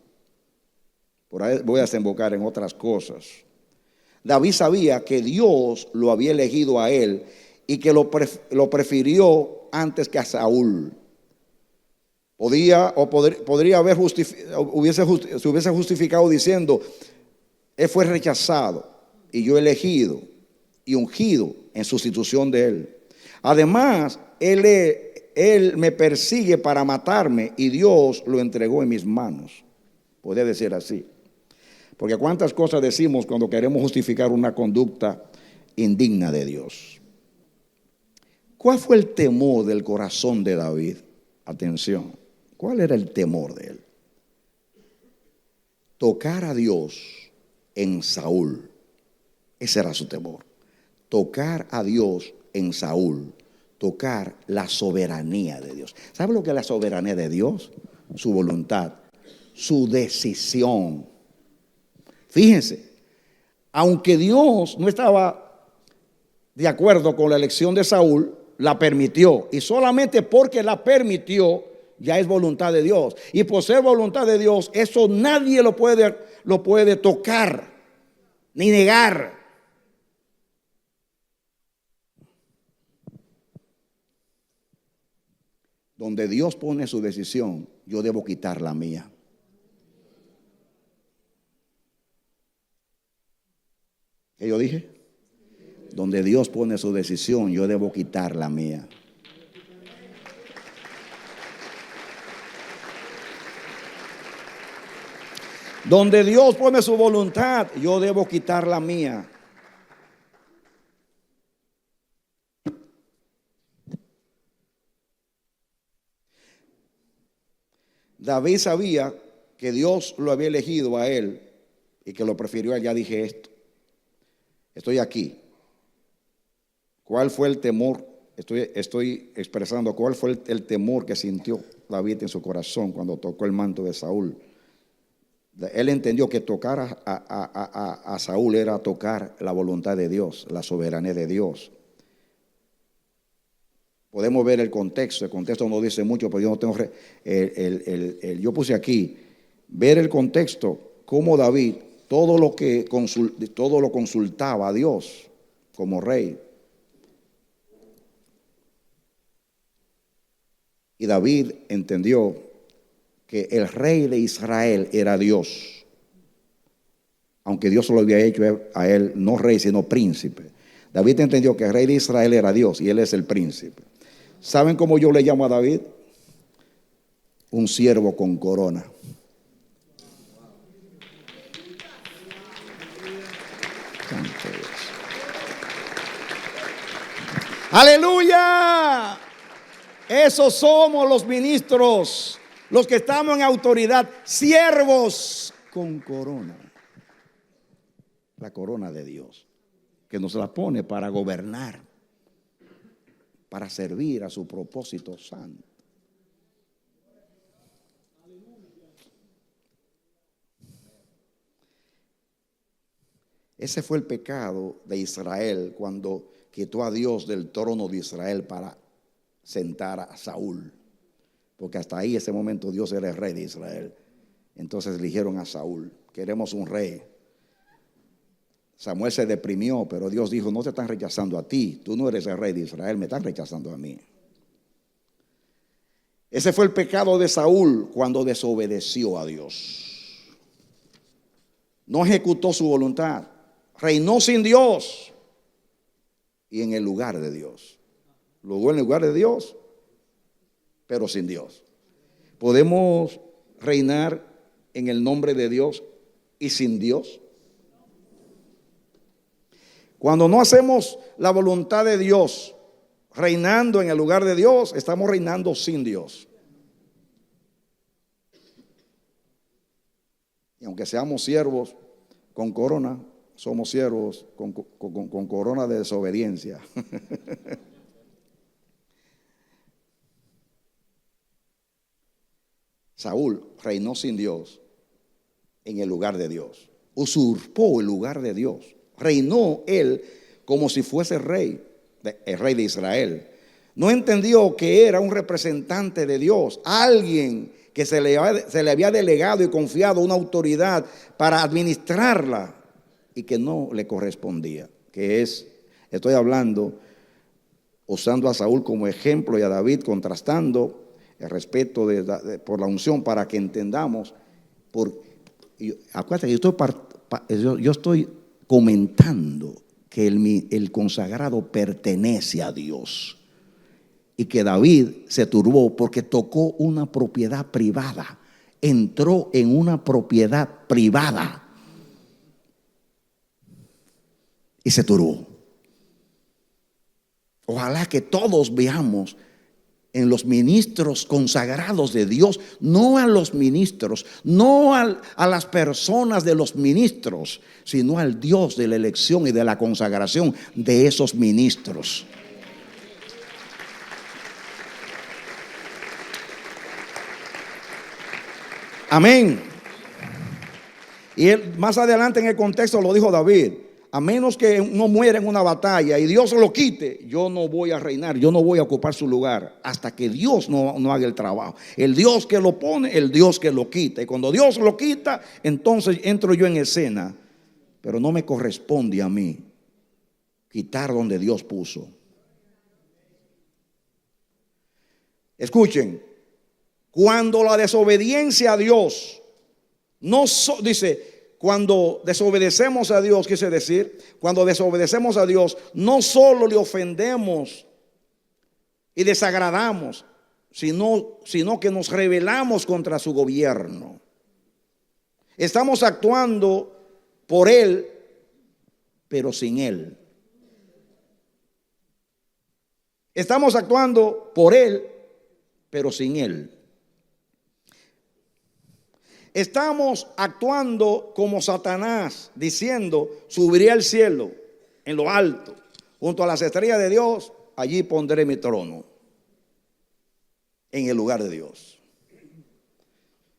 Por ahí voy a desembocar en otras cosas. David sabía que Dios lo había elegido a él y que lo prefirió antes que a Saúl. Podría haber se hubiese justificado diciendo: él fue rechazado y yo elegido y ungido en sustitución de él. Además, él me persigue para matarme y Dios lo entregó en mis manos. Podría decir así. Porque cuántas cosas decimos cuando queremos justificar una conducta indigna de Dios. ¿Cuál fue el temor del corazón de David? Atención, ¿cuál era el temor de él? Tocar a Dios en Saúl. Ese era su temor. Tocar a Dios en Saúl. Tocar la soberanía de Dios. ¿Sabe lo que es la soberanía de Dios? Su voluntad, su decisión. Fíjense, aunque Dios no estaba de acuerdo con la elección de Saúl, la permitió. Y solamente porque la permitió, ya es voluntad de Dios. Y por ser voluntad de Dios, eso nadie lo puede tocar, ni negar. Donde Dios pone su decisión, yo debo quitar la mía. ¿Qué yo dije? Donde Dios pone su decisión, yo debo quitar la mía. Donde Dios pone su voluntad, yo debo quitar la mía. David sabía que Dios lo había elegido a él y que lo prefirió a él. Ya dije esto. Estoy aquí. ¿Cuál fue el temor? Estoy expresando cuál fue el temor que sintió David en su corazón cuando tocó el manto de Saúl. Él entendió que tocar a Saúl era tocar la voluntad de Dios, la soberanía de Dios. Podemos ver el contexto no dice mucho, pero yo no tengo yo puse aquí, ver el contexto, cómo David todo lo consultaba a Dios como rey. Y David entendió que el rey de Israel era Dios, aunque Dios lo había hecho a él no rey sino príncipe. David entendió que el rey de Israel era Dios y él es el príncipe. ¿Saben cómo yo le llamo a David? un siervo con corona. Santo Dios. Aleluya. Esos somos los ministros, los que estamos en autoridad, siervos con corona. La corona de Dios, que nos la pone para gobernar, para servir a su propósito santo. Ese fue el pecado de Israel cuando quitó a Dios del trono de Israel para sentar a Saúl, porque hasta ahí, ese momento, Dios era el rey de Israel. Entonces eligieron a Saúl. Queremos un rey. Samuel se deprimió, pero Dios dijo: no te están rechazando a ti, tú no eres el rey de Israel, me están rechazando a mí. Ese fue el pecado de Saúl cuando desobedeció a Dios. No ejecutó su voluntad, reinó sin Dios y en el lugar de Dios. Luego en el lugar de Dios, pero sin Dios. ¿Podemos reinar en el nombre de Dios y sin Dios? Cuando no hacemos la voluntad de Dios, reinando en el lugar de Dios, estamos reinando sin Dios. Y aunque seamos siervos con corona, somos siervos con corona de desobediencia. Saúl reinó sin Dios en el lugar de Dios. Usurpó el lugar de Dios. Reinó él como si fuese rey, el rey de Israel. No entendió que era un representante de Dios, alguien que se le había delegado y confiado una autoridad para administrarla y que no le correspondía. Estoy hablando, usando a Saúl como ejemplo y a David contrastando el respeto por la unción, para que entendamos. Acuérdate que yo estoy comentando que el consagrado pertenece a Dios y que David se turbó porque tocó una propiedad privada, entró en una propiedad privada y se turbó. Ojalá que todos veamos en los ministros consagrados de Dios, no a los ministros, no a las personas de los ministros, sino al Dios de la elección y de la consagración de esos ministros. Amén. Y más adelante en el contexto lo dijo David: a menos que uno muera en una batalla y Dios lo quite, yo no voy a reinar, yo no voy a ocupar su lugar hasta que Dios no haga el trabajo. El Dios que lo pone, el Dios que lo quita. Y cuando Dios lo quita, entonces entro yo en escena. Pero no me corresponde a mí quitar donde Dios puso. Escuchen, cuando la desobediencia a Dios dice, cuando desobedecemos a Dios, quise decir, cuando desobedecemos a Dios, no solo le ofendemos y desagradamos, sino que nos rebelamos contra su gobierno. Estamos actuando por Él, pero sin Él. Estamos actuando por Él, pero sin Él. Estamos actuando como Satanás, diciendo: subiré al cielo, en lo alto, junto a las estrellas de Dios, allí pondré mi trono, en el lugar de Dios.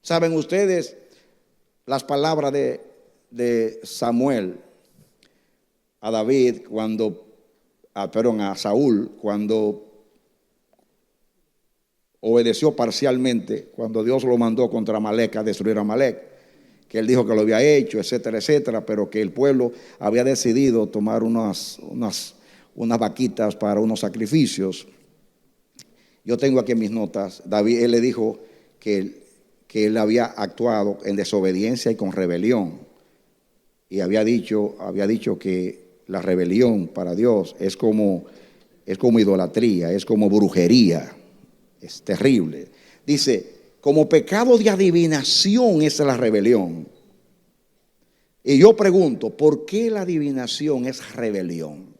¿Saben ustedes las palabras de Samuel a David a Saúl, cuando obedeció parcialmente, cuando Dios lo mandó contra Amalek a destruir a Amalek, que él dijo que lo había hecho, etcétera, etcétera, pero que el pueblo había decidido tomar unas vaquitas para unos sacrificios? Yo tengo aquí en mis notas, David, él le dijo que él había actuado en desobediencia y con rebelión, y había dicho que la rebelión para Dios es como idolatría, es como brujería. Es terrible. Dice como pecado de adivinación es la rebelión. Y yo pregunto, ¿por qué la adivinación es rebelión?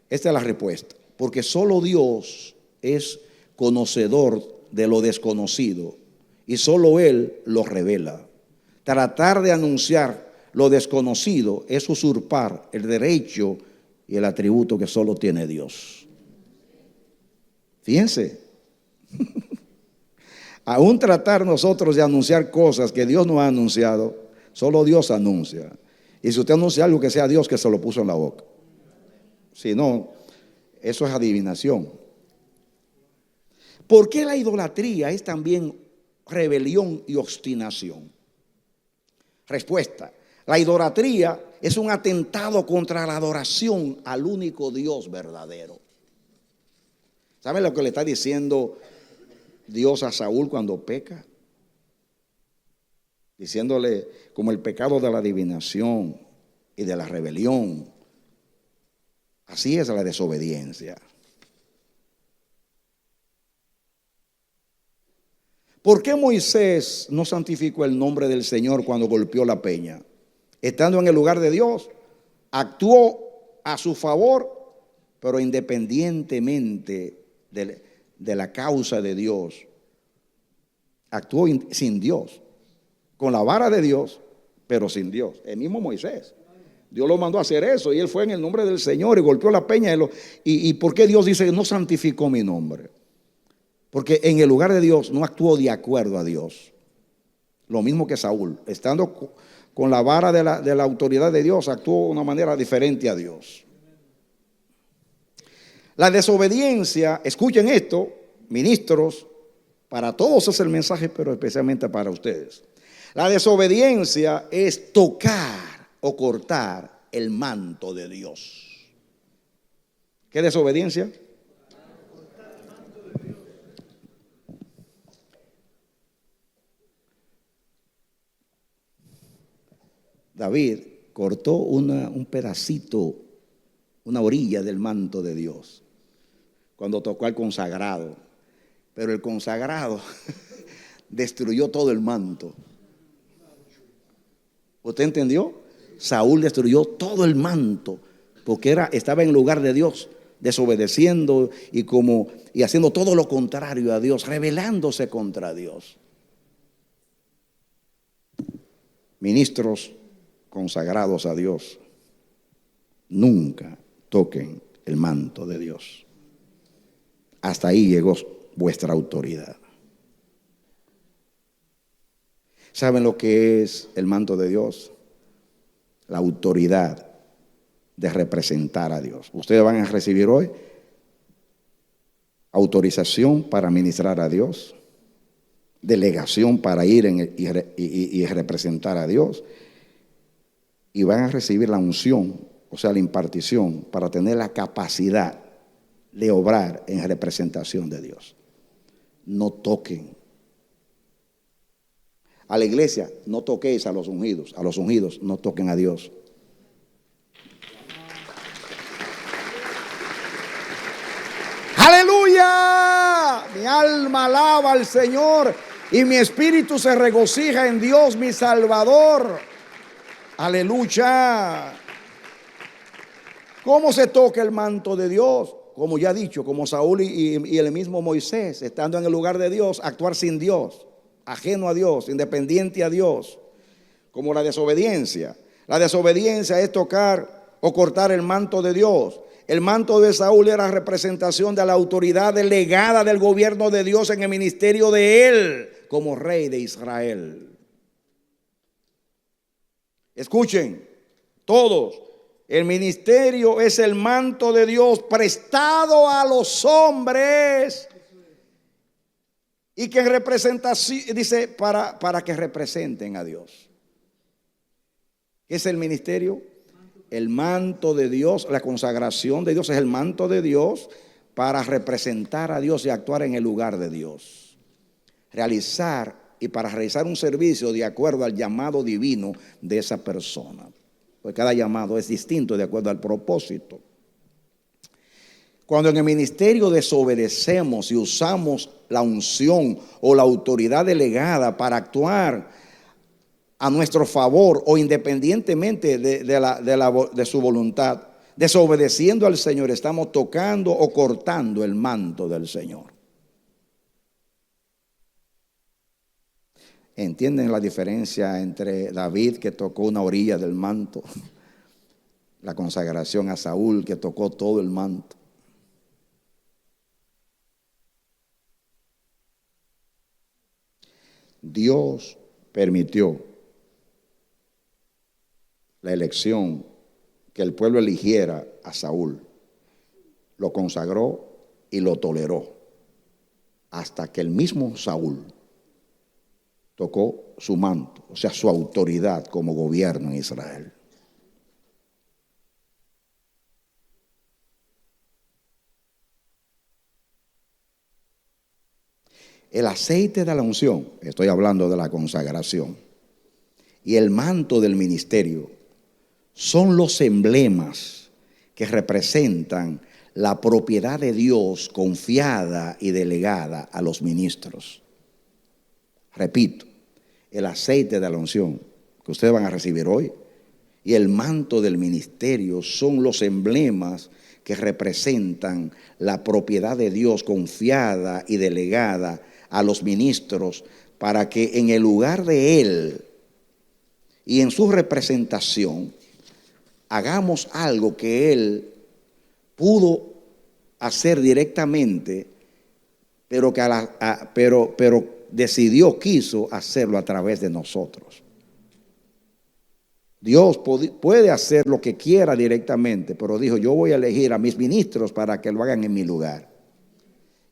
Esta es la respuesta. Porque solo Dios es conocedor de lo desconocido y solo Él lo revela. Tratar de anunciar lo desconocido es usurpar el derecho y el atributo que solo tiene Dios. Fíjense. Aún tratar nosotros de anunciar cosas que Dios no ha anunciado, solo Dios anuncia. Y si usted anuncia algo, que sea Dios que se lo puso en la boca. Si no, eso es adivinación. ¿Por qué la idolatría es también rebelión y obstinación? Respuesta: la idolatría es un atentado contra la adoración al único Dios verdadero. ¿Sabe lo que le está diciendo Dios a Saúl cuando peca? Diciéndole como el pecado de la adivinación y de la rebelión. Así es la desobediencia. ¿Por qué Moisés no santificó el nombre del Señor cuando golpeó la peña? Estando en el lugar de Dios, actuó a su favor, pero independientemente de la causa de Dios. Actuó sin Dios, con la vara de Dios, pero sin Dios. El mismo Moisés. Dios lo mandó a hacer eso y él fue en el nombre del Señor y golpeó la peña. ¿Y por qué Dios dice que no santificó mi nombre? Porque en el lugar de Dios no actuó de acuerdo a Dios. Lo mismo que Saúl, estando con la vara de la autoridad de Dios, actuó de una manera diferente a Dios. La desobediencia, escuchen esto, ministros, para todos es el mensaje, pero especialmente para ustedes. La desobediencia es tocar o cortar el manto de Dios. ¿Qué desobediencia? David cortó un pedacito, una orilla del manto de Dios cuando tocó al consagrado. Pero el consagrado destruyó todo el manto. ¿Usted entendió? Saúl destruyó todo el manto porque estaba en lugar de Dios, desobedeciendo y haciendo todo lo contrario a Dios, rebelándose contra Dios. Ministros consagrados a Dios, nunca toquen el manto de Dios. Hasta ahí llegó vuestra autoridad. ¿Saben lo que es el manto de Dios? La autoridad de representar a Dios. Ustedes van a recibir hoy autorización para ministrar a Dios, delegación para ir y representar a Dios, y van a recibir la unción, o sea, la impartición, para tener la capacidad de obrar en representación de Dios. No toquen. A la iglesia, no toquéis a los ungidos no toquen a Dios. ¡Aleluya! Mi alma alaba al Señor y mi espíritu se regocija en Dios, mi Salvador. ¡Aleluya! ¿Cómo se toca el manto de Dios? Como ya he dicho, como Saúl y el mismo Moisés, estando en el lugar de Dios, actuar sin Dios, ajeno a Dios, independiente a Dios, como la desobediencia. La desobediencia es tocar o cortar el manto de Dios. El manto de Saúl era representación de la autoridad delegada del gobierno de Dios en el ministerio de él como rey de Israel. Escuchen, todos, el ministerio es el manto de Dios prestado a los hombres y que representación, dice, para que representen a Dios. ¿Qué es el ministerio? El manto de Dios, la consagración de Dios es el manto de Dios para representar a Dios y actuar en el lugar de Dios. Para realizar un servicio de acuerdo al llamado divino de esa persona. Pues cada llamado es distinto de acuerdo al propósito. Cuando en el ministerio desobedecemos y usamos la unción o la autoridad delegada para actuar a nuestro favor o independientemente de su voluntad, desobedeciendo al Señor, estamos tocando o cortando el manto del Señor. ¿Entienden la diferencia entre David, que tocó una orilla del manto, la consagración a Saúl, que tocó todo el manto? Dios permitió la elección, que el pueblo eligiera a Saúl, lo consagró y lo toleró, hasta que el mismo Saúl tocó su manto, o sea, su autoridad como gobierno en Israel. El aceite de la unción, estoy hablando de la consagración, y el manto del ministerio son los emblemas que representan la propiedad de Dios confiada y delegada a los ministros. Repito, el aceite de la unción que ustedes van a recibir hoy y el manto del ministerio son los emblemas que representan la propiedad de Dios confiada y delegada a los ministros, para que en el lugar de Él y en su representación hagamos algo que Él pudo hacer directamente, pero decidió, quiso hacerlo a través de nosotros. Dios puede hacer lo que quiera directamente, pero dijo: yo voy a elegir a mis ministros para que lo hagan en mi lugar.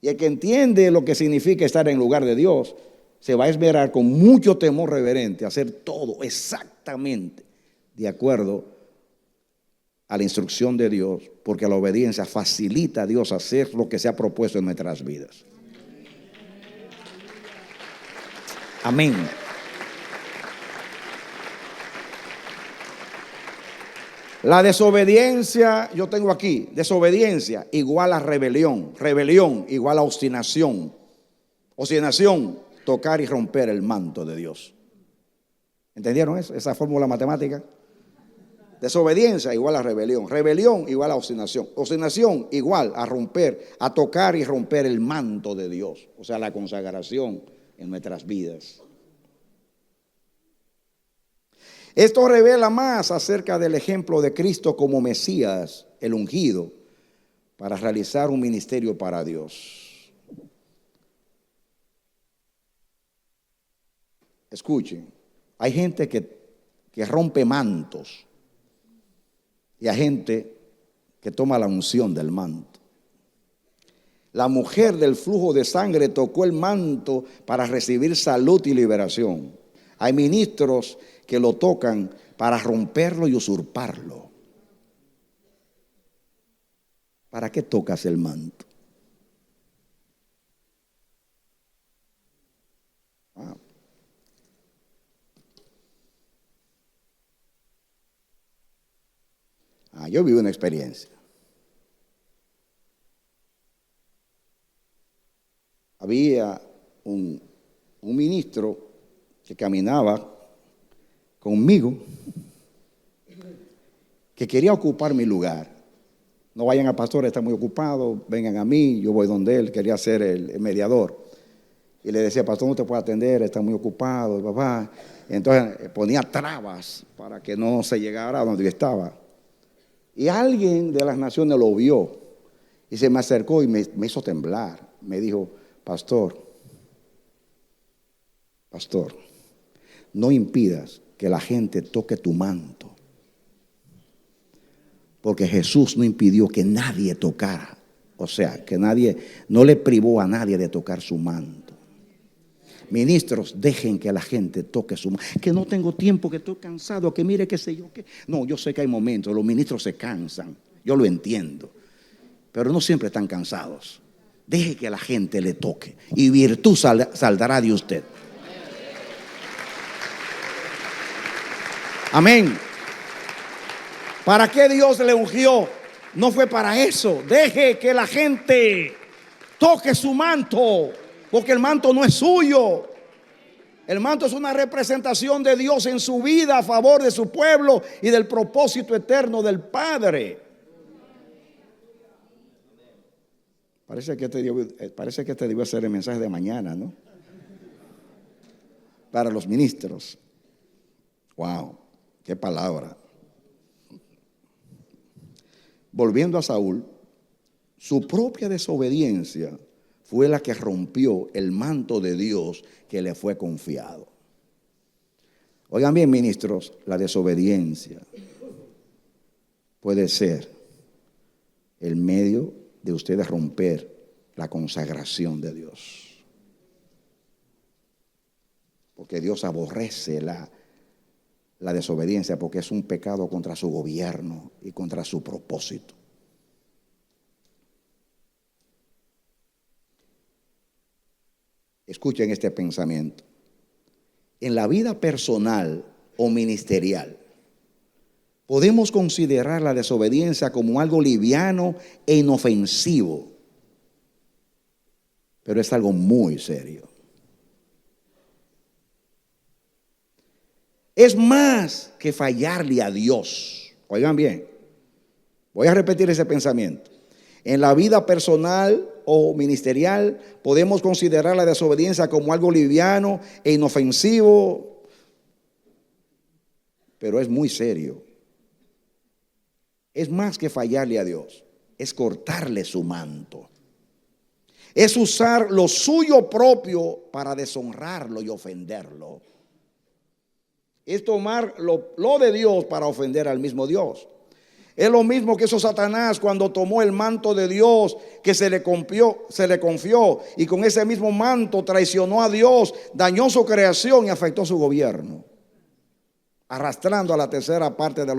Y el que entiende lo que significa estar en lugar de Dios, se va a esmerar con mucho temor reverente a hacer todo exactamente de acuerdo a la instrucción de Dios, porque la obediencia facilita a Dios hacer lo que se ha propuesto en nuestras vidas. Amén. La desobediencia, yo tengo aquí, desobediencia igual a rebelión, rebelión igual a obstinación, obstinación, tocar y romper el manto de Dios. ¿Entendieron eso? Esa fórmula matemática. Desobediencia igual a rebelión, rebelión igual a obstinación, obstinación igual a romper, a tocar y romper el manto de Dios, o sea, la consagración en nuestras vidas. Esto revela más acerca del ejemplo de Cristo como Mesías, el ungido, para realizar un ministerio para Dios. Escuchen, hay gente que rompe mantos y hay gente que toma la unción del manto. La mujer del flujo de sangre tocó el manto para recibir salud y liberación. Hay ministros que lo tocan para romperlo y usurparlo. ¿Para qué tocas el manto? Yo viví una experiencia. Había un ministro que caminaba conmigo, que quería ocupar mi lugar. No vayan al pastor, está muy ocupado, vengan a mí, yo voy donde él. Quería ser el mediador. Y le decía: pastor, no te puedo atender, está muy ocupado, papá. Entonces ponía trabas para que no se llegara a donde yo estaba. Y alguien de las naciones lo vio y se me acercó y me hizo temblar. Me dijo: pastor, no impidas que la gente toque tu manto, porque Jesús no impidió que nadie tocara, o sea, que nadie, no le privó a nadie de tocar su manto. Ministros, dejen que la gente toque su manto. Que no tengo tiempo, que estoy cansado, que mire qué sé yo qué. No, yo sé que hay momentos, los ministros se cansan, yo lo entiendo, pero no siempre están cansados. Deje que la gente le toque y virtud saldrá de usted. Amén. ¿Para qué Dios le ungió? No fue para eso. Deje que la gente toque su manto, porque el manto no es suyo. El manto es una representación de Dios en su vida a favor de su pueblo y del propósito eterno del Padre. Parece que este debió ser el mensaje de mañana, ¿no? Para los ministros. Wow, qué palabra. Volviendo a Saúl, su propia desobediencia fue la que rompió el manto de Dios que le fue confiado. Oigan bien, ministros, la desobediencia puede ser el medio de ustedes romper la consagración de Dios. Porque Dios aborrece la desobediencia, porque es un pecado contra su gobierno y contra su propósito. Escuchen este pensamiento. En la vida personal o ministerial, podemos considerar la desobediencia como algo liviano e inofensivo, pero es algo muy serio. Es más que fallarle a Dios. Oigan bien, voy a repetir ese pensamiento. En la vida personal o ministerial podemos considerar la desobediencia como algo liviano e inofensivo, pero es muy serio. Es más que fallarle a Dios, es cortarle su manto. Es usar lo suyo propio para deshonrarlo y ofenderlo. Es tomar lo de Dios para ofender al mismo Dios. Es lo mismo que hizo Satanás cuando tomó el manto de Dios que se le confió y con ese mismo manto traicionó a Dios, dañó su creación y afectó su gobierno, arrastrando a la tercera parte de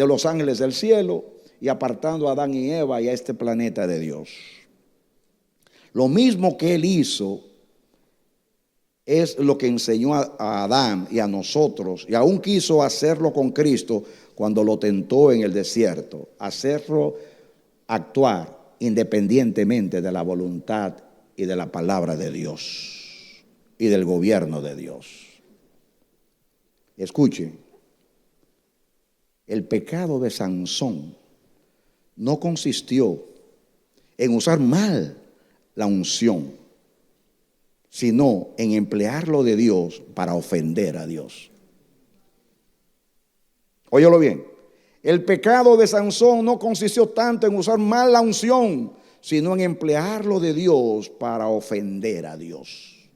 los ángeles del cielo y apartando a Adán y Eva y a este planeta de Dios. Lo mismo que él hizo es lo que enseñó a Adán y a nosotros, y aún quiso hacerlo con Cristo cuando lo tentó en el desierto, hacerlo actuar independientemente de la voluntad y de la palabra de Dios y del gobierno de Dios. Escuchen, el pecado de Sansón no consistió en usar mal la unción, sino en emplearlo de Dios para ofender a Dios. Óyelo bien, el pecado de Sansón no consistió tanto en usar mal la unción, sino en emplearlo de Dios para ofender a Dios.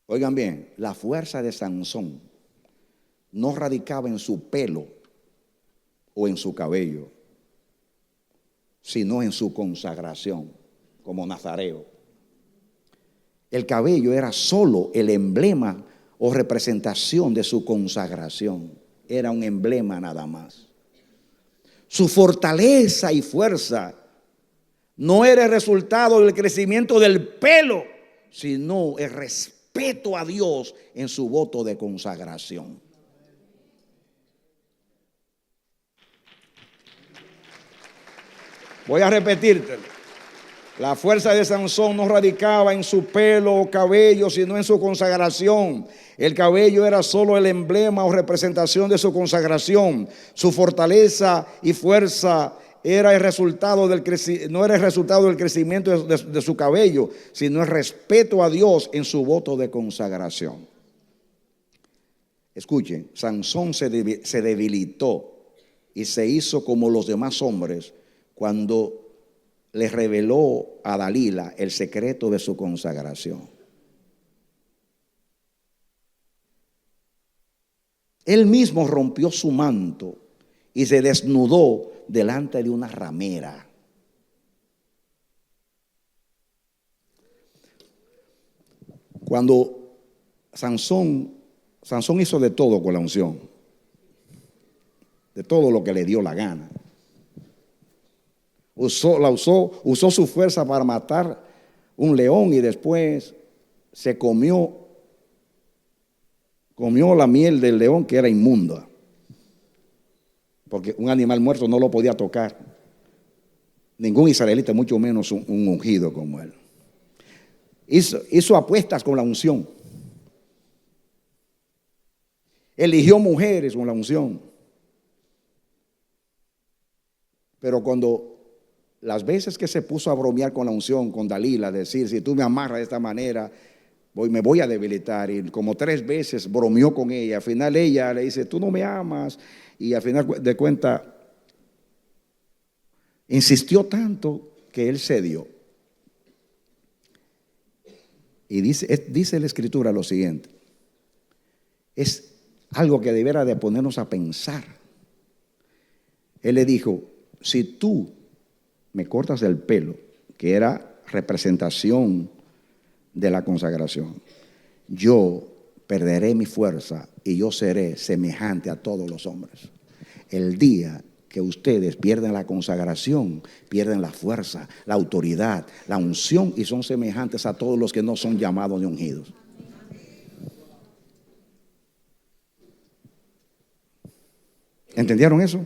Oigan bien, la fuerza de Sansón no radicaba en su pelo o en su cabello, sino en su consagración como nazareo. El cabello era solo el emblema o representación de su consagración. Era un emblema nada más. Su fortaleza y fuerza no era el resultado del crecimiento del pelo, sino el respeto a Dios en su voto de consagración. Voy a repetírtelo. La fuerza de Sansón no radicaba en su pelo o cabello, sino en su consagración. El cabello era solo el emblema o representación de su consagración. Su fortaleza y fuerza era el resultado no era el resultado del crecimiento de su cabello, sino el respeto a Dios en su voto de consagración. Escuchen, Sansón se debilitó y se hizo como los demás hombres cuando le reveló a Dalila el secreto de su consagración. Él mismo rompió su manto y se desnudó delante de una ramera. Cuando Sansón hizo de todo con la unción, de todo lo que le dio la gana. Usó su fuerza para matar un león y después se comió comió la miel del león, que era inmunda, porque un animal muerto no lo podía tocar ningún israelita, mucho menos un ungido como él. Hizo apuestas con la unción. Eligió mujeres con la unción. Pero cuando las veces que se puso a bromear con la unción, con Dalila, decir, si tú me amarras de esta manera, me voy a debilitar. Y como 3 veces bromeó con ella. Al final ella le dice, tú no me amas. Y al final de cuentas, insistió tanto que él cedió. Y dice la Escritura lo siguiente. Es algo que debiera de ponernos a pensar. Él le dijo, si tú me cortas el pelo, que era representación de la consagración, yo perderé mi fuerza y yo seré semejante a todos los hombres. El día que ustedes pierden la consagración, pierden la fuerza, la autoridad, la unción y son semejantes a todos los que no son llamados ni ungidos. ¿Entendieron eso?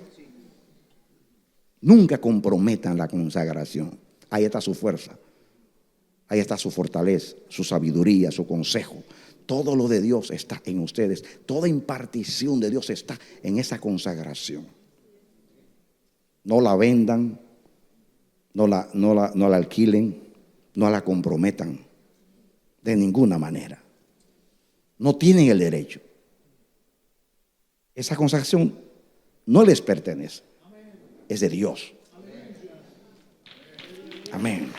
Nunca comprometan la consagración. Ahí está su fuerza, ahí está su fortaleza, su sabiduría, su consejo. Todo lo de Dios está en ustedes. Toda impartición de Dios está en esa consagración. No la vendan, no la alquilen, no la comprometan de ninguna manera. No tienen el derecho. Esa consagración no les pertenece, es de Dios. Amén.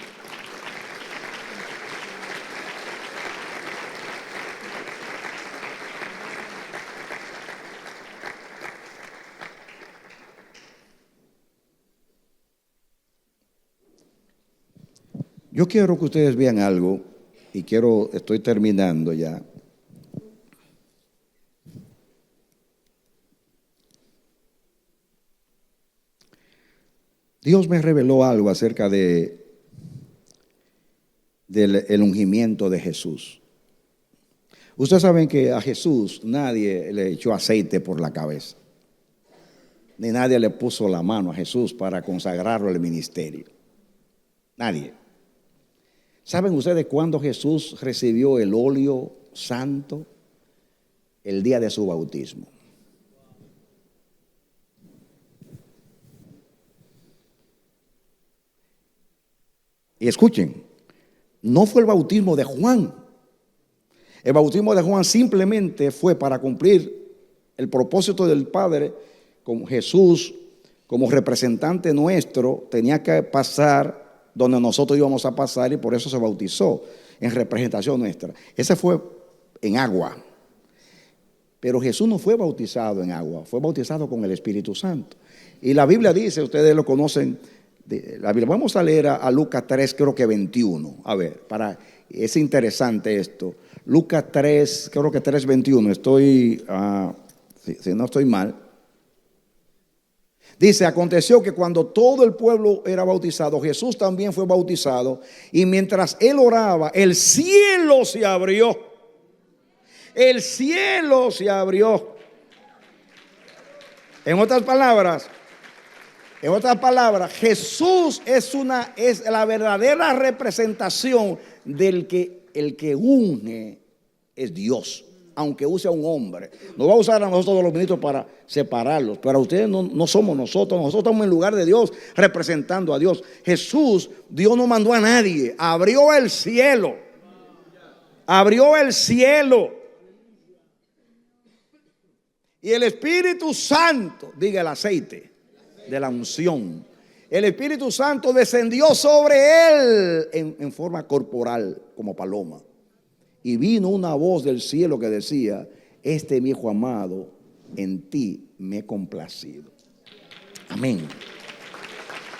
Yo quiero que ustedes vean algo y estoy terminando ya. Dios me reveló algo acerca del ungimiento de Jesús. Ustedes saben que a Jesús nadie le echó aceite por la cabeza, ni nadie le puso la mano a Jesús para consagrarlo al ministerio. Nadie. ¿Saben ustedes cuándo Jesús recibió el óleo santo? El día de su bautismo. Y escuchen, no fue el bautismo de Juan. El bautismo de Juan simplemente fue para cumplir el propósito del Padre. Con Jesús como representante nuestro tenía que pasar donde nosotros íbamos a pasar, y por eso se bautizó en representación nuestra. Ese fue en agua. Pero Jesús no fue bautizado en agua, fue bautizado con el Espíritu Santo. Y la Biblia dice, ustedes lo conocen, la Biblia. Vamos a leer a Lucas 3, creo que 21. A ver, es interesante esto. Lucas 3, creo que 3, 21. Si no estoy mal. Dice, aconteció que cuando todo el pueblo era bautizado, Jesús también fue bautizado. Y mientras él oraba, el cielo se abrió. El cielo se abrió. En otras palabras, Jesús es la verdadera representación del que el que unge es Dios, aunque use a un hombre. No va a usar a nosotros los ministros para separarlos, pero a ustedes no somos nosotros estamos en lugar de Dios, representando a Dios. Jesús, Dios no mandó a nadie, abrió el cielo. Y el Espíritu Santo, diga el aceite de la unción, el Espíritu Santo descendió sobre él en forma corporal, como paloma. Y vino una voz del cielo que decía, este es mi hijo amado, en ti me he complacido. Amén.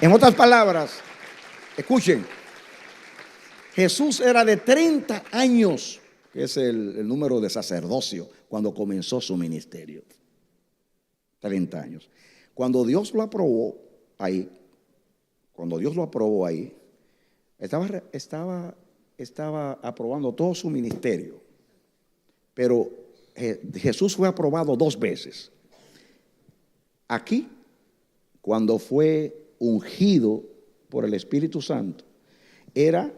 En otras palabras, escuchen, Jesús era de 30 años, que es el número de sacerdocio, cuando comenzó su ministerio. 30 años. Cuando Dios lo aprobó ahí, estaba aprobando todo su ministerio. Pero Jesús fue aprobado 2 veces. Aquí, cuando fue ungido por el Espíritu Santo, era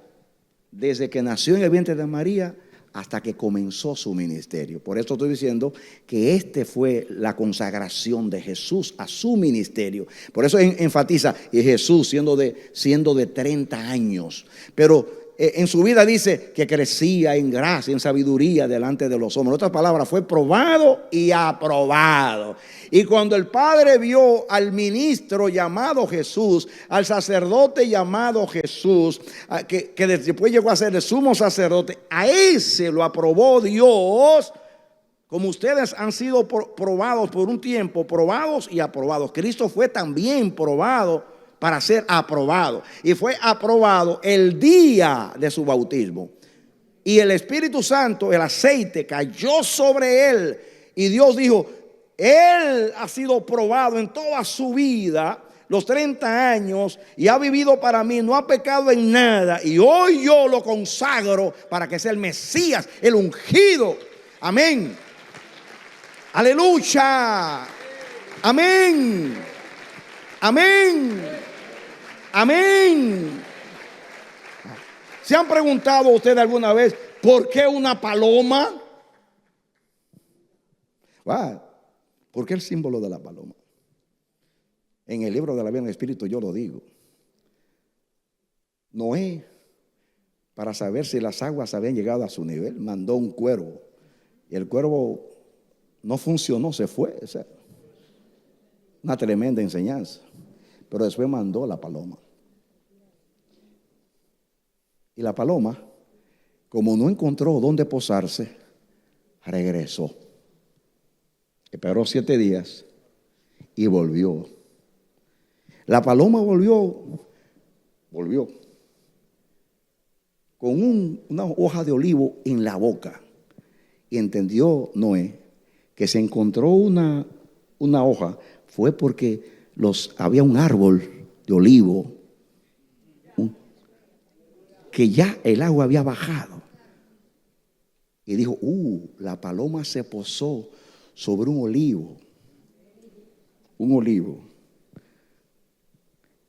desde que nació en el vientre de María hasta que comenzó su ministerio. Por eso estoy diciendo que fue la consagración de Jesús a su ministerio. Por eso enfatiza, y Jesús siendo de 30 años. Pero en su vida dice que crecía en gracia, en sabiduría delante de los hombres. En otras palabras, fue probado y aprobado. Y cuando el Padre vio al ministro llamado Jesús, al sacerdote llamado Jesús, que después llegó a ser el sumo sacerdote, a ese lo aprobó Dios. Como ustedes han sido probados por un tiempo, probados y aprobados. Cristo fue también probado para ser aprobado. Y fue aprobado el día de su bautismo. Y el Espíritu Santo, el aceite, cayó sobre él. Y Dios dijo, él ha sido probado en toda su vida, los 30 años, y ha vivido para mí, no ha pecado en nada. Y hoy yo lo consagro para que sea el Mesías, el ungido. Amén. Aleluya. Amén. Amén. Amén. ¿Se han preguntado ustedes alguna vez por qué una paloma? ¿Por qué el símbolo de la paloma? En el libro de la vida en el Espíritu yo lo digo. Noé, para saber si las aguas habían llegado a su nivel, mandó un cuervo. Y el cuervo no funcionó, se fue. O sea, una tremenda enseñanza. Pero después mandó la paloma. Y la paloma, como no encontró dónde posarse, regresó. Esperó 7 días y volvió. La paloma volvió con una hoja de olivo en la boca. Y entendió Noé que se encontró una hoja fue porque había un árbol de olivo que ya el agua había bajado. Y dijo, la paloma se posó sobre un olivo.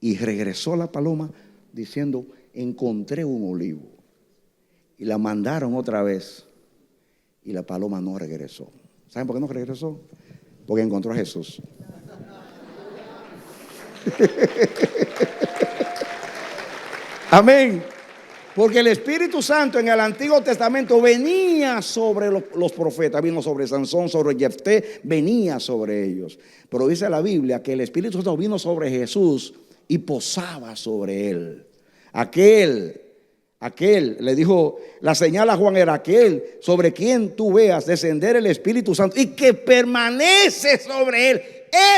Y regresó la paloma diciendo, encontré un olivo. Y la mandaron otra vez. Y la paloma no regresó. ¿Saben por qué no regresó? Porque encontró a Jesús. Amén. Porque el Espíritu Santo en el Antiguo Testamento venía sobre los profetas, vino sobre Sansón, sobre Jefté, venía sobre ellos. Pero dice la Biblia que el Espíritu Santo vino sobre Jesús y posaba sobre él. Aquel, le dijo, la señal a Juan era aquel sobre quien tú veas descender el Espíritu Santo y que permanece sobre él.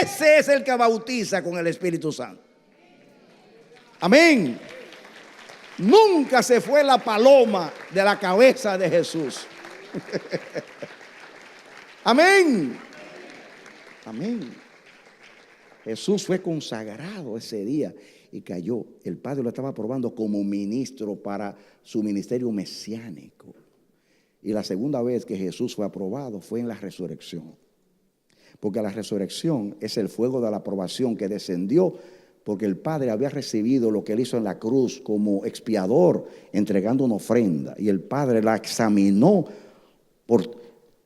Ese es el que bautiza con el Espíritu Santo. Amén. Nunca se fue la paloma de la cabeza de Jesús. Amén. Amén. Jesús fue consagrado ese día y cayó. El Padre lo estaba aprobando como ministro para su ministerio mesiánico. Y la segunda vez que Jesús fue aprobado fue en la resurrección. Porque la resurrección es el fuego de la aprobación que descendió porque el Padre había recibido lo que él hizo en la cruz como expiador, entregando una ofrenda. Y el Padre la examinó por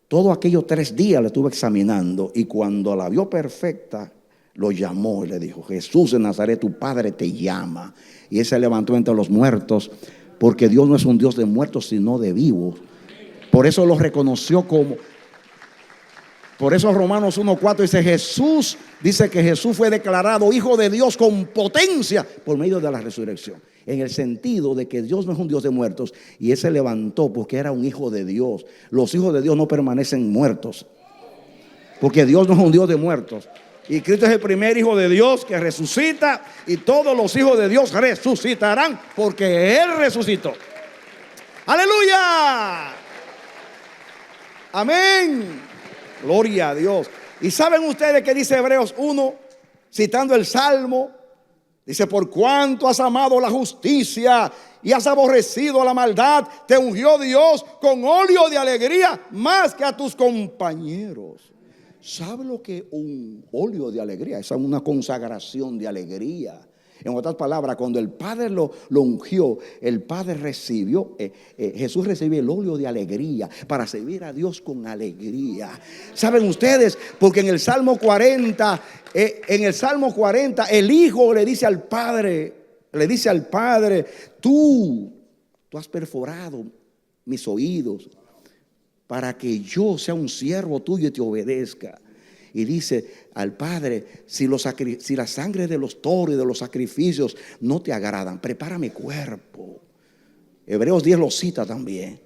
todos aquellos 3 días, la estuvo examinando. Y cuando la vio perfecta, lo llamó y le dijo, Jesús de Nazaret, tu Padre te llama. Y él se levantó entre los muertos, porque Dios no es un Dios de muertos, sino de vivos. Por eso lo reconoció como... Por eso Romanos 1:4 dice que Jesús fue declarado Hijo de Dios con potencia por medio de la resurrección. En el sentido de que Dios no es un Dios de muertos y Él se levantó porque era un Hijo de Dios. Los hijos de Dios no permanecen muertos porque Dios no es un Dios de muertos. Y Cristo es el primer Hijo de Dios que resucita y todos los hijos de Dios resucitarán porque Él resucitó. ¡Aleluya! Amén. Gloria a Dios. ¿Y saben ustedes qué dice Hebreos 1? Citando el Salmo. Dice, por cuanto has amado la justicia y has aborrecido la maldad, te ungió Dios con óleo de alegría más que a tus compañeros. ¿Sabe lo que es un óleo de alegría? Es una consagración de alegría. En otras palabras, cuando el Padre lo ungió, el Padre recibió, Jesús recibió el óleo de alegría para servir a Dios con alegría. ¿Saben ustedes? Porque en el Salmo 40, el Hijo le dice al Padre, tú has perforado mis oídos para que yo sea un siervo tuyo y te obedezca. Y dice al Padre, si la sangre de los toros y de los sacrificios no te agradan, prepara mi cuerpo. Hebreos 10 lo cita también.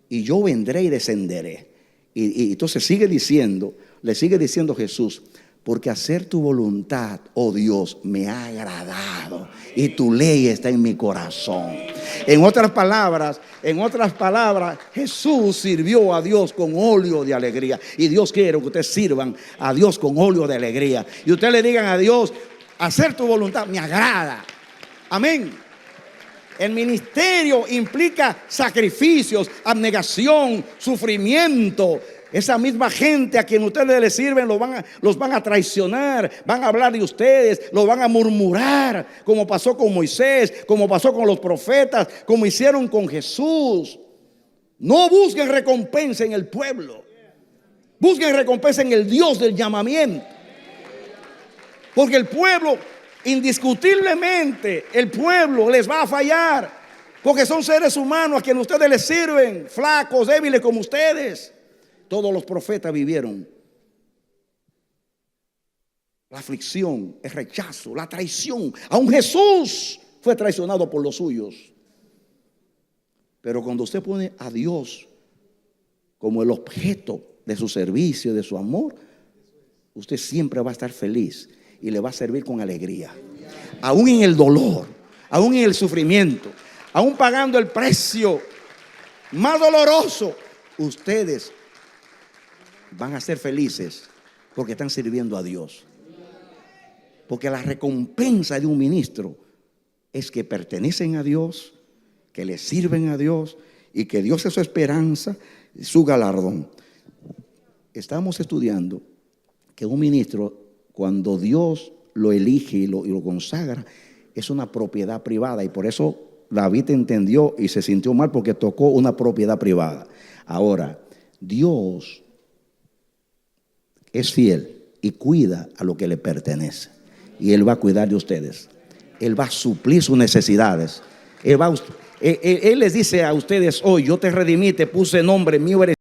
Y yo vendré y descenderé. Y entonces le sigue diciendo Jesús, porque hacer tu voluntad, oh Dios, me ha agradado y tu ley está en mi corazón. En otras palabras, Jesús sirvió a Dios con óleo de alegría. Y Dios quiere que ustedes sirvan a Dios con óleo de alegría. Y ustedes le digan a Dios, hacer tu voluntad me agrada. Amén. El ministerio implica sacrificios, abnegación, sufrimiento. Esa misma gente a quien ustedes les sirven los van a traicionar, van a hablar de ustedes, los van a murmurar, como pasó con Moisés, como pasó con los profetas, como hicieron con Jesús. No busquen recompensa en el pueblo, busquen recompensa en el Dios del llamamiento. Porque el pueblo, indiscutiblemente, el pueblo les va a fallar, porque son seres humanos a quienes ustedes les sirven, flacos, débiles como ustedes. Todos los profetas vivieron la aflicción, el rechazo, la traición. Aún Jesús fue traicionado por los suyos. Pero cuando usted pone a Dios como el objeto de su servicio, de su amor, usted siempre va a estar feliz y le va a servir con alegría. Aún en el dolor, aún en el sufrimiento, aún pagando el precio más doloroso, ustedes van a ser felices porque están sirviendo a Dios. Porque la recompensa de un ministro es que pertenecen a Dios, que le sirven a Dios y que Dios es su esperanza, su galardón. Estamos estudiando que un ministro, cuando Dios lo elige y lo consagra, es una propiedad privada. Y por eso David entendió y se sintió mal porque tocó una propiedad privada. Ahora, Dios es fiel y cuida a lo que le pertenece. Y Él va a cuidar de ustedes. Él va a suplir sus necesidades. Él les dice a ustedes hoy, yo te redimí, te puse nombre, mío eres.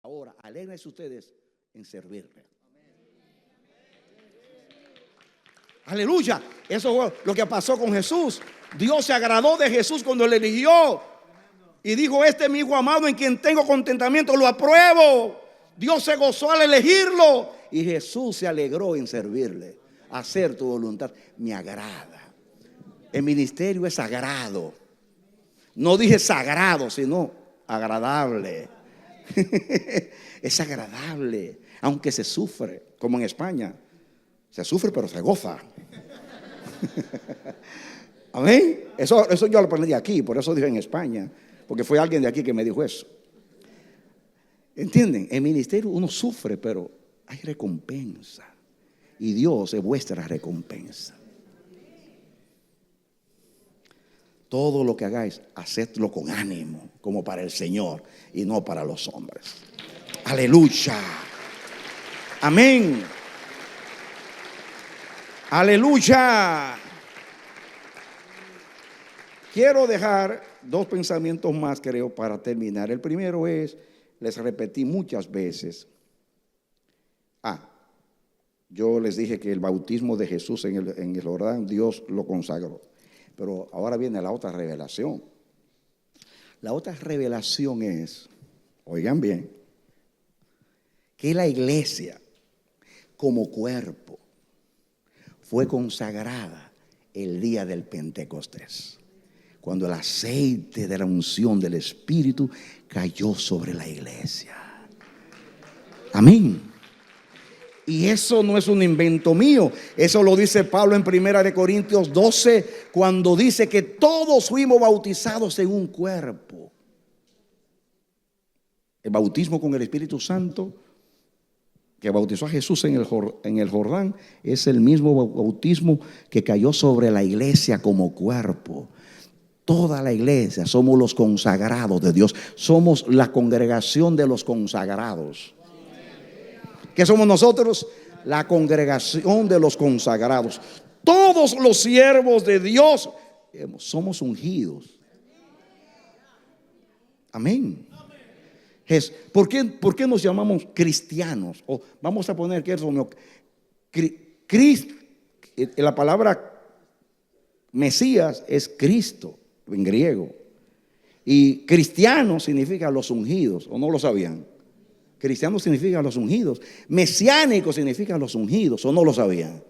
Ahora, alégrense ustedes en servirle. Aleluya. Eso fue lo que pasó con Jesús. Dios se agradó de Jesús cuando le eligió y dijo, este es mi hijo amado en quien tengo contentamiento, lo apruebo. Dios se gozó al elegirlo y Jesús se alegró en servirle. Hacer tu voluntad me agrada. El ministerio es sagrado. No dije sagrado, sino agradable. Es agradable, aunque se sufre, como en España. Se sufre pero se goza. Amén. Eso yo lo aprendí aquí, por eso dije en España, porque fue alguien de aquí que me dijo eso. ¿Entienden? En ministerio uno sufre, pero hay recompensa. Y Dios es vuestra recompensa. Todo lo que hagáis, hacedlo con ánimo, como para el Señor y no para los hombres. Aleluya. Amén. Aleluya. Quiero dejar dos pensamientos más, creo, para terminar. El primero es, les repetí muchas veces, Ah, yo les dije que el bautismo de Jesús en el Jordán, Dios lo consagró. Pero ahora viene la otra revelación. La otra revelación es, oigan bien, que la iglesia como cuerpo fue consagrada el día del Pentecostés, cuando el aceite de la unción del Espíritu cayó sobre la iglesia. Amén. Y eso no es un invento mío, eso lo dice Pablo en 1 Corintios 12, cuando dice que todos fuimos bautizados en un cuerpo. El bautismo con el Espíritu Santo que bautizó a Jesús en el Jordán es el mismo bautismo que cayó sobre la iglesia como cuerpo. Toda la iglesia somos los consagrados de Dios, somos la congregación de los consagrados. ¿Qué somos nosotros? La congregación de los consagrados. Todos los siervos de Dios somos ungidos. Amén. ¿Por qué nos llamamos cristianos? O vamos a poner que la palabra Mesías es Cristo en griego. Y cristiano significa los ungidos, ¿o no lo sabían? Cristiano significa los ungidos. Mesiánico significa los ungidos, ¿o no lo sabían?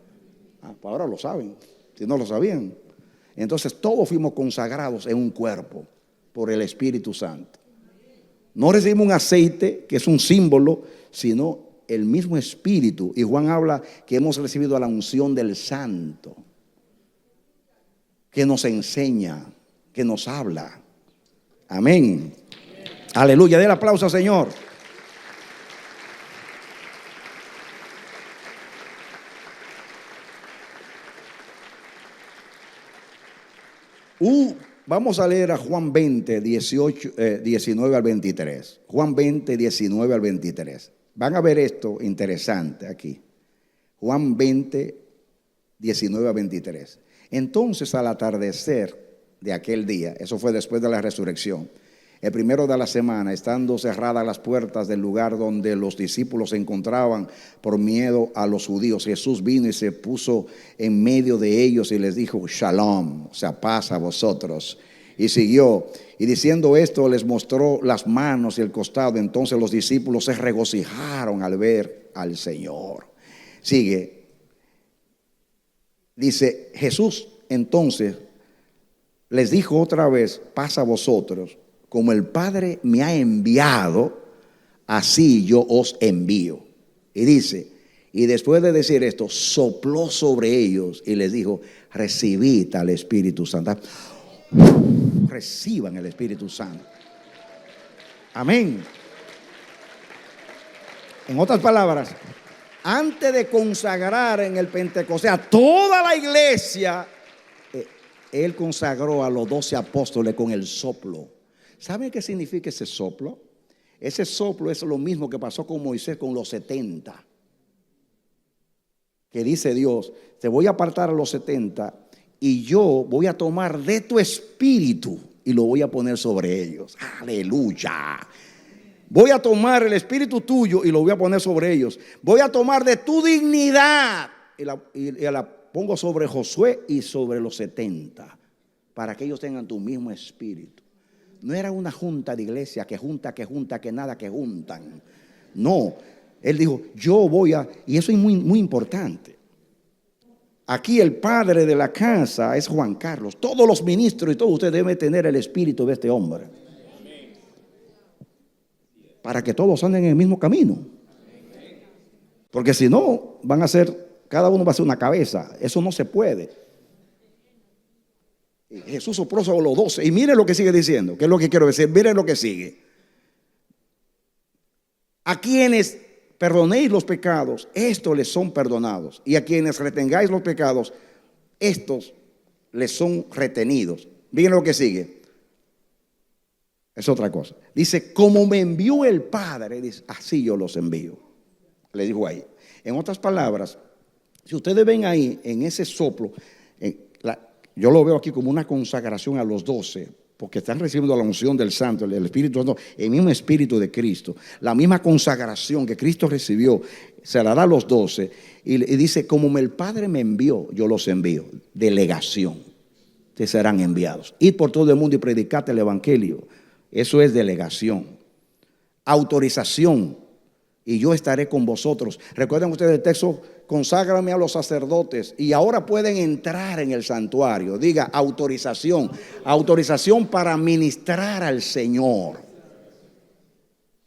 Pues ahora lo saben, si no lo sabían. Entonces todos fuimos consagrados en un cuerpo por el Espíritu Santo. No recibimos un aceite que es un símbolo, sino el mismo Espíritu. Y Juan habla que hemos recibido la unción del Santo, que nos enseña, que nos habla. Amén. Aleluya. Dé el aplauso al Señor. Vamos a leer a Juan 20, 19 al 23. Juan 20, 19 al 23. Van a ver esto interesante aquí. Juan 20, 19 al 23. Entonces, al atardecer de aquel día, eso fue después de la resurrección, el primero de la semana, estando cerradas las puertas del lugar donde los discípulos se encontraban por miedo a los judíos, Jesús vino y se puso en medio de ellos y les dijo: Shalom, o sea, paz a vosotros. Y siguió, y diciendo esto les mostró las manos y el costado. Entonces los discípulos se regocijaron al ver al Señor. Sigue, dice Jesús entonces les dijo otra vez: paz a vosotros. Como el Padre me ha enviado, así yo os envío. Y dice, y después de decir esto, sopló sobre ellos y les dijo: recibid al Espíritu Santo. Reciban el Espíritu Santo. Amén. En otras palabras, antes de consagrar en el Pentecostés a toda la iglesia, Él consagró a los 12 apóstoles con el soplo. ¿Saben qué significa ese soplo? Ese soplo es lo mismo que pasó con Moisés con los 70. Que dice Dios: te voy a apartar a los 70 y yo voy a tomar de tu espíritu y lo voy a poner sobre ellos. Aleluya. Voy a tomar el espíritu tuyo y lo voy a poner sobre ellos. Voy a tomar de tu dignidad y la pongo sobre Josué y sobre los 70, para que ellos tengan tu mismo espíritu. No era una junta de iglesia que junta, que nada que juntan. No, Él dijo: yo voy a, y eso es muy, muy importante. Aquí el padre de la casa es Juan Carlos. Todos los ministros y todos ustedes deben tener el espíritu de este hombre, para que todos anden en el mismo camino. Porque si no, van a ser, cada uno va a ser una cabeza. Eso no se puede. Jesús sopló sobre los 12. Y miren lo que sigue diciendo, que es lo que quiero decir. Miren lo que sigue. A quienes perdonéis los pecados, estos les son perdonados. Y a quienes retengáis los pecados, estos les son retenidos. Miren lo que sigue. Es otra cosa. Dice: como me envió el Padre, dice, así yo los envío. Le dijo ahí. En otras palabras, si ustedes ven ahí en ese soplo, yo lo veo aquí como una consagración a los 12, porque están recibiendo la unción del Santo, el Espíritu Santo, el mismo Espíritu de Cristo, la misma consagración que Cristo recibió se la da a los 12 y dice, como el Padre me envió, yo los envío. Delegación. Ustedes serán enviados. Id por todo el mundo y predicad el evangelio. Eso es delegación. Autorización. Y yo estaré con vosotros. Recuerden ustedes el texto, conságrame a los sacerdotes y ahora pueden entrar en el santuario. Diga autorización. Autorización para ministrar al Señor.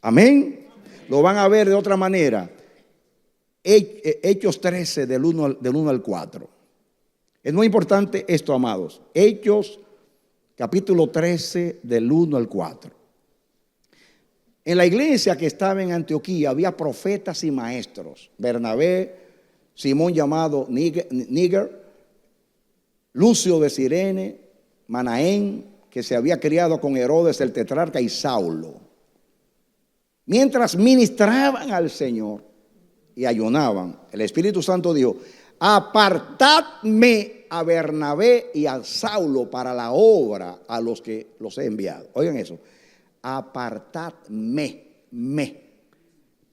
Amén. Lo van a ver de otra manera. Hechos 13 del 1 al 4. Es muy importante esto, amados. Hechos capítulo 13 del 1 al 4. En la iglesia que estaba en Antioquía había profetas y maestros. Bernabé, Simón llamado Níger, Lucio de Cirene, Manaén, que se había criado con Herodes el tetrarca, y Saulo. Mientras ministraban al Señor y ayunaban, el Espíritu Santo dijo, apartadme a Bernabé y a Saulo para la obra a los que los he enviado. Oigan eso. Apartadme,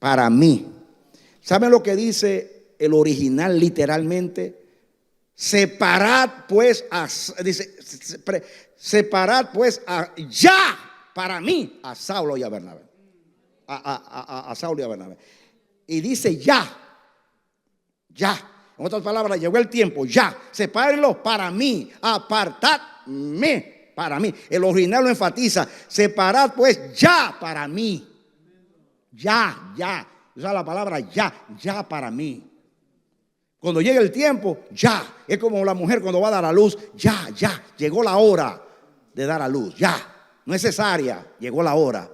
para mí. ¿Saben lo que dice el original literalmente? Separad pues, dice, separad pues ya para mí a Saulo y a Bernabé. A Saulo y a Bernabé. Y dice ya. En otras palabras, llegó el tiempo, ya. Sepárenlo para mí, apartadme. Para mí, el original lo enfatiza, separad pues ya para mí. Ya. Usa la palabra ya para mí. Cuando llegue el tiempo, ya. Es como la mujer cuando va a dar a luz, ya. Llegó la hora de dar a luz, ya. No es cesárea, llegó la hora.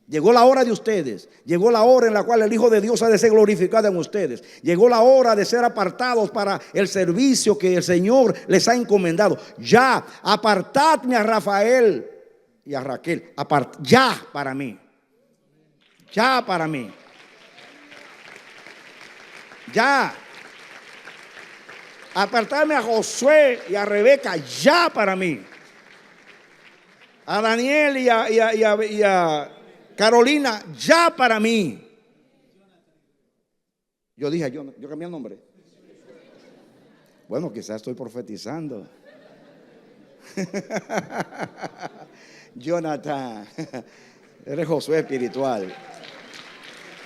Llegó la hora de ustedes. Llegó la hora en la cual el Hijo de Dios ha de ser glorificado en ustedes. Llegó la hora de ser apartados para el servicio que el Señor les ha encomendado. Ya, apartadme a Rafael y a Raquel. Ya para mí. Ya para mí. Ya. Apartadme a Josué y a Rebeca. Ya para mí. A Daniel y a Carolina, ya para mí. Yo dije, yo cambié el nombre. Bueno, quizás estoy profetizando. Jonathan, eres Josué espiritual.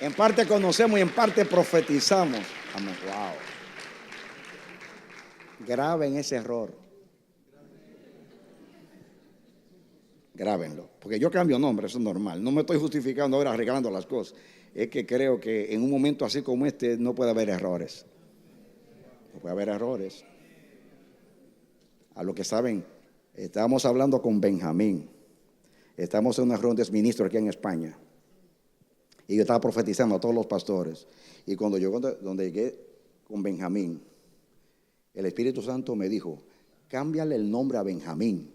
En parte conocemos y en parte profetizamos. Amén. Wow. Graben ese error. Grábenlo, porque yo cambio nombre, eso es normal. No me estoy justificando ahora, arreglando las cosas. Es que creo que en un momento así como este no puede haber errores. No puede haber errores. A lo que saben, estábamos hablando con Benjamín. Estamos en una reunión de ministros aquí en España. Y yo estaba profetizando a todos los pastores. Y cuando yo donde llegué con Benjamín, el Espíritu Santo me dijo, cámbiale el nombre a Benjamín.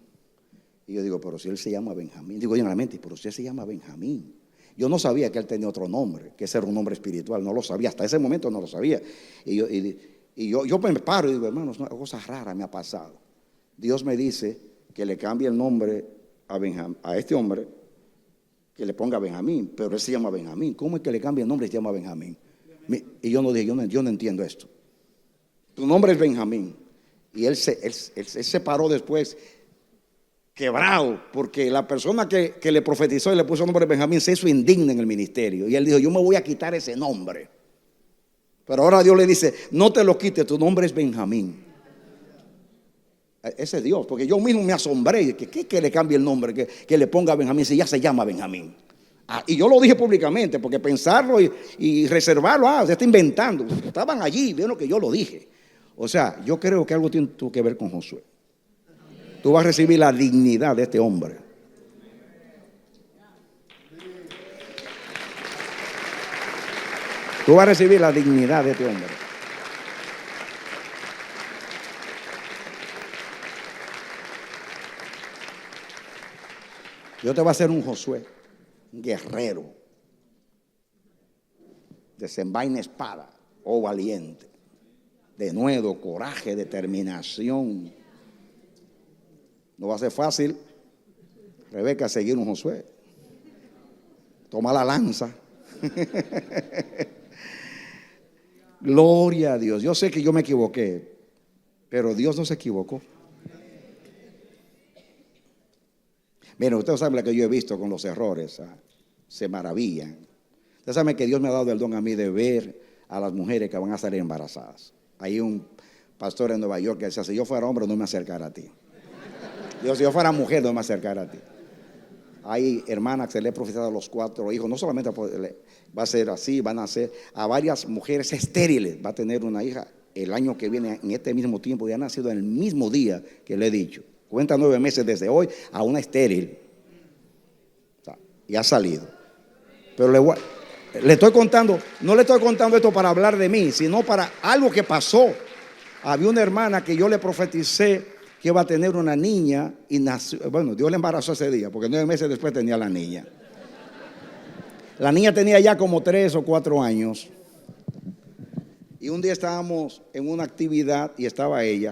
Y yo digo, pero si él se llama Benjamín. Digo yo en la mente, pero si él se llama Benjamín. Yo no sabía que él tenía otro nombre, que ese era un nombre espiritual. No lo sabía, hasta ese momento no lo sabía. Y yo me paro y digo, hermanos, una cosa rara me ha pasado. Dios me dice que le cambie el nombre a este hombre, que le ponga Benjamín, pero él se llama Benjamín. ¿Cómo es que le cambia el nombre y se llama Benjamín? Y yo no dije, yo no entiendo esto. Tu nombre es Benjamín. Y él se paró después, quebrado, porque la persona que le profetizó y le puso el nombre de Benjamín se hizo indigna en el ministerio. Y él dijo, yo me voy a quitar ese nombre. Pero ahora Dios le dice, no te lo quites, tu nombre es Benjamín. Ese es Dios, porque yo mismo me asombré. Que le cambie el nombre, que le ponga Benjamín si ya se llama Benjamín. Y yo lo dije públicamente, porque pensarlo y reservarlo, se está inventando. Estaban allí, vieron que yo lo dije. O sea, yo creo que algo tiene que ver con Josué. Tú vas a recibir la dignidad de este hombre. Tú vas a recibir la dignidad de este hombre. Yo te voy a hacer un Josué, un guerrero, desenvaina espada, oh valiente, de nuevo, coraje, determinación. No va a ser fácil, Rebeca, seguir un Josué. Toma la lanza. Gloria a Dios. Yo sé que yo me equivoqué, pero Dios no se equivocó. Miren, ustedes saben lo que yo he visto con los errores. Se maravillan. Ustedes saben que Dios me ha dado el don a mí de ver a las mujeres que van a salir embarazadas. Hay un pastor en Nueva York que decía: si yo fuera hombre no me acercara a ti. Dios, si yo fuera mujer no me acercara a ti. Hay hermanas que se le he profetizado a los 4 hijos. No solamente va a ser así, van a ser a varias mujeres estériles. Va a tener una hija el año que viene, en este mismo tiempo, y ha nacido en el mismo día que le he dicho. Cuenta 9 meses desde hoy a una estéril. O sea, y ha salido. Pero le estoy contando, no le estoy contando esto para hablar de mí, sino para algo que pasó. Había una hermana que yo le profeticé que iba a tener una niña y nació. Bueno, Dios le embarazó ese día, porque 9 meses después tenía la niña. La niña tenía ya como 3 o 4 años. Y un día estábamos en una actividad y estaba ella.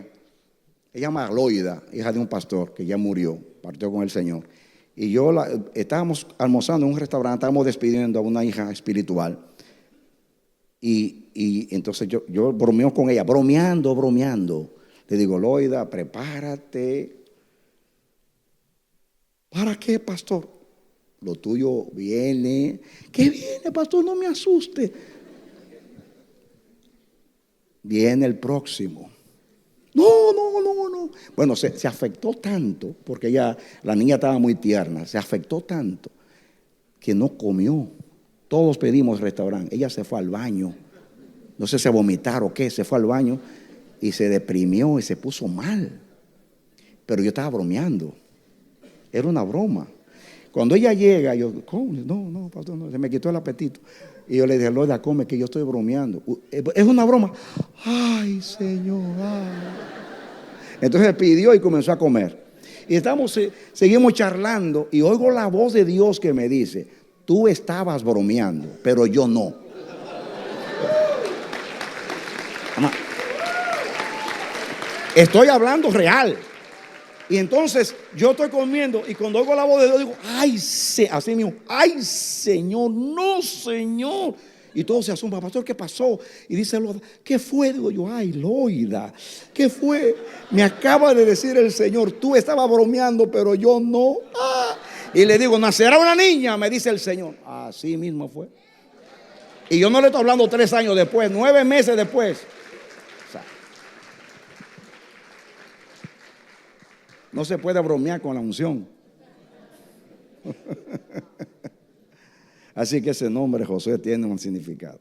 Ella se llama Loida, hija de un pastor que ya murió, partió con el Señor. Y estábamos almorzando en un restaurante, estábamos despidiendo a una hija espiritual. Y entonces yo bromeo con ella, bromeando. Le digo: Loida, prepárate. ¿Para qué, pastor? Lo tuyo viene. ¿Qué viene, pastor? No me asuste. Viene el próximo. No. Bueno, se afectó tanto, porque la niña estaba muy tierna, se afectó tanto que no comió. Todos pedimos restaurante. Ella se fue al baño. No sé si vomitar o qué, se fue al baño y se deprimió y se puso mal. Pero yo estaba bromeando. Era una broma. Cuando ella llega, yo: ¿cómo? No, pastor, no, se me quitó el apetito. Y yo le dije: Loida, come, que yo estoy bromeando. Es una broma. Ay, Señor. Entonces pidió y comenzó a comer. Y seguimos charlando y oigo la voz de Dios que me dice: tú estabas bromeando, pero yo no. Estoy hablando real. Y entonces yo estoy comiendo y cuando oigo la voz de Dios digo: así mismo, ay, Señor, no, Señor. Y todo se asombra: pastor, ¿qué pasó? Y dice Loida: ¿qué fue? Digo yo: ay, Loida, ¿qué fue? Me acaba de decir el Señor: tú estabas bromeando, pero yo no. Y le digo: nacerá una niña, me dice el Señor. Así mismo fue. Y yo no le estoy hablando 3 años después, 9 meses después. O sea, no se puede bromear con la unción. Así que ese nombre Josué tiene un significado.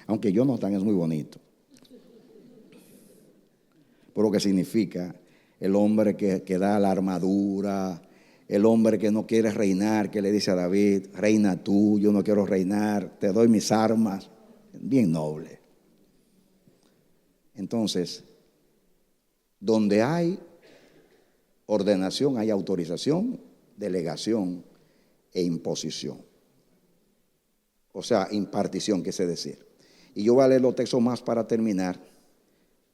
Aunque Jonathan es muy bonito. Por lo que significa el hombre que da la armadura, el hombre que no quiere reinar, que le dice a David: reina tú, yo no quiero reinar, te doy mis armas. Bien noble. Entonces, donde hay ordenación, hay autorización, delegación e imposición. O sea, impartición, quise decir. Y yo voy a leer los textos más para terminar,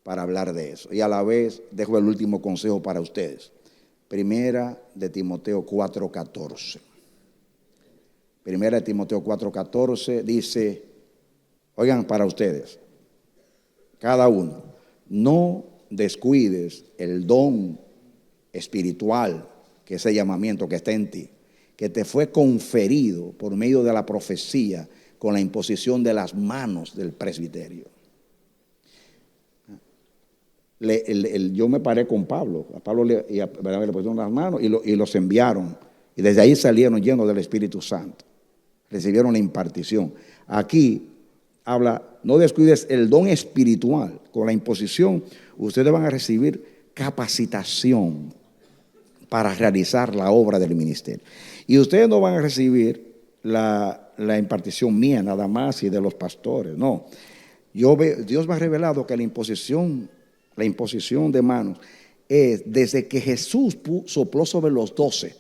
para hablar de eso. Y a la vez dejo el último consejo para ustedes. Primera de Timoteo 4:14. Primera de Timoteo 4:14 dice: oigan, para ustedes, cada uno, no descuides el don espiritual, que es el llamamiento que está en ti, que te fue conferido por medio de la profecía con la imposición de las manos del presbiterio. Yo me paré con Pablo. A Pablo le pusieron las manos y los enviaron. Y desde ahí salieron llenos del Espíritu Santo. Recibieron la impartición. Aquí habla: no descuides el don espiritual. Con la imposición, ustedes van a recibir capacitación para realizar la obra del ministerio. Y ustedes no van a recibir la impartición mía nada más y de los pastores. No. Dios me ha revelado que la imposición de manos es desde que Jesús sopló sobre los 12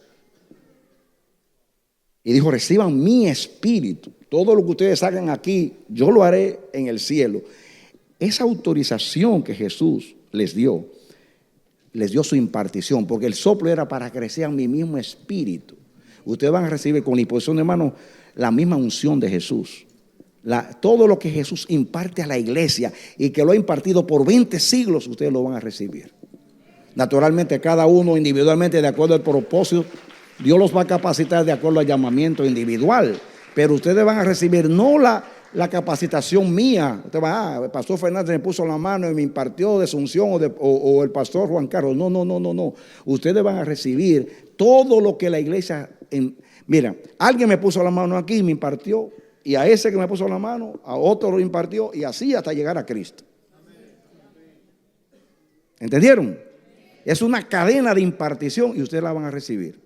y dijo: reciban mi espíritu. Todo lo que ustedes hagan aquí, yo lo haré en el cielo. Esa autorización que Jesús les dio su impartición, porque el soplo era para que reciban mi mismo espíritu. Ustedes van a recibir con la imposición de manos la misma unción de Jesús. Todo lo que Jesús imparte a la iglesia y que lo ha impartido por 20 siglos, ustedes lo van a recibir. Naturalmente, cada uno individualmente, de acuerdo al propósito, Dios los va a capacitar de acuerdo al llamamiento individual. Pero ustedes van a recibir no la capacitación mía. Usted va, el pastor Fernández me puso la mano y me impartió de asunción o el pastor Juan Carlos. No. Ustedes van a recibir todo lo que la iglesia... Mira, alguien me puso la mano aquí y me impartió. Y a ese que me puso la mano, a otro lo impartió. Y así hasta llegar a Cristo. ¿Entendieron? Es una cadena de impartición y ustedes la van a recibir.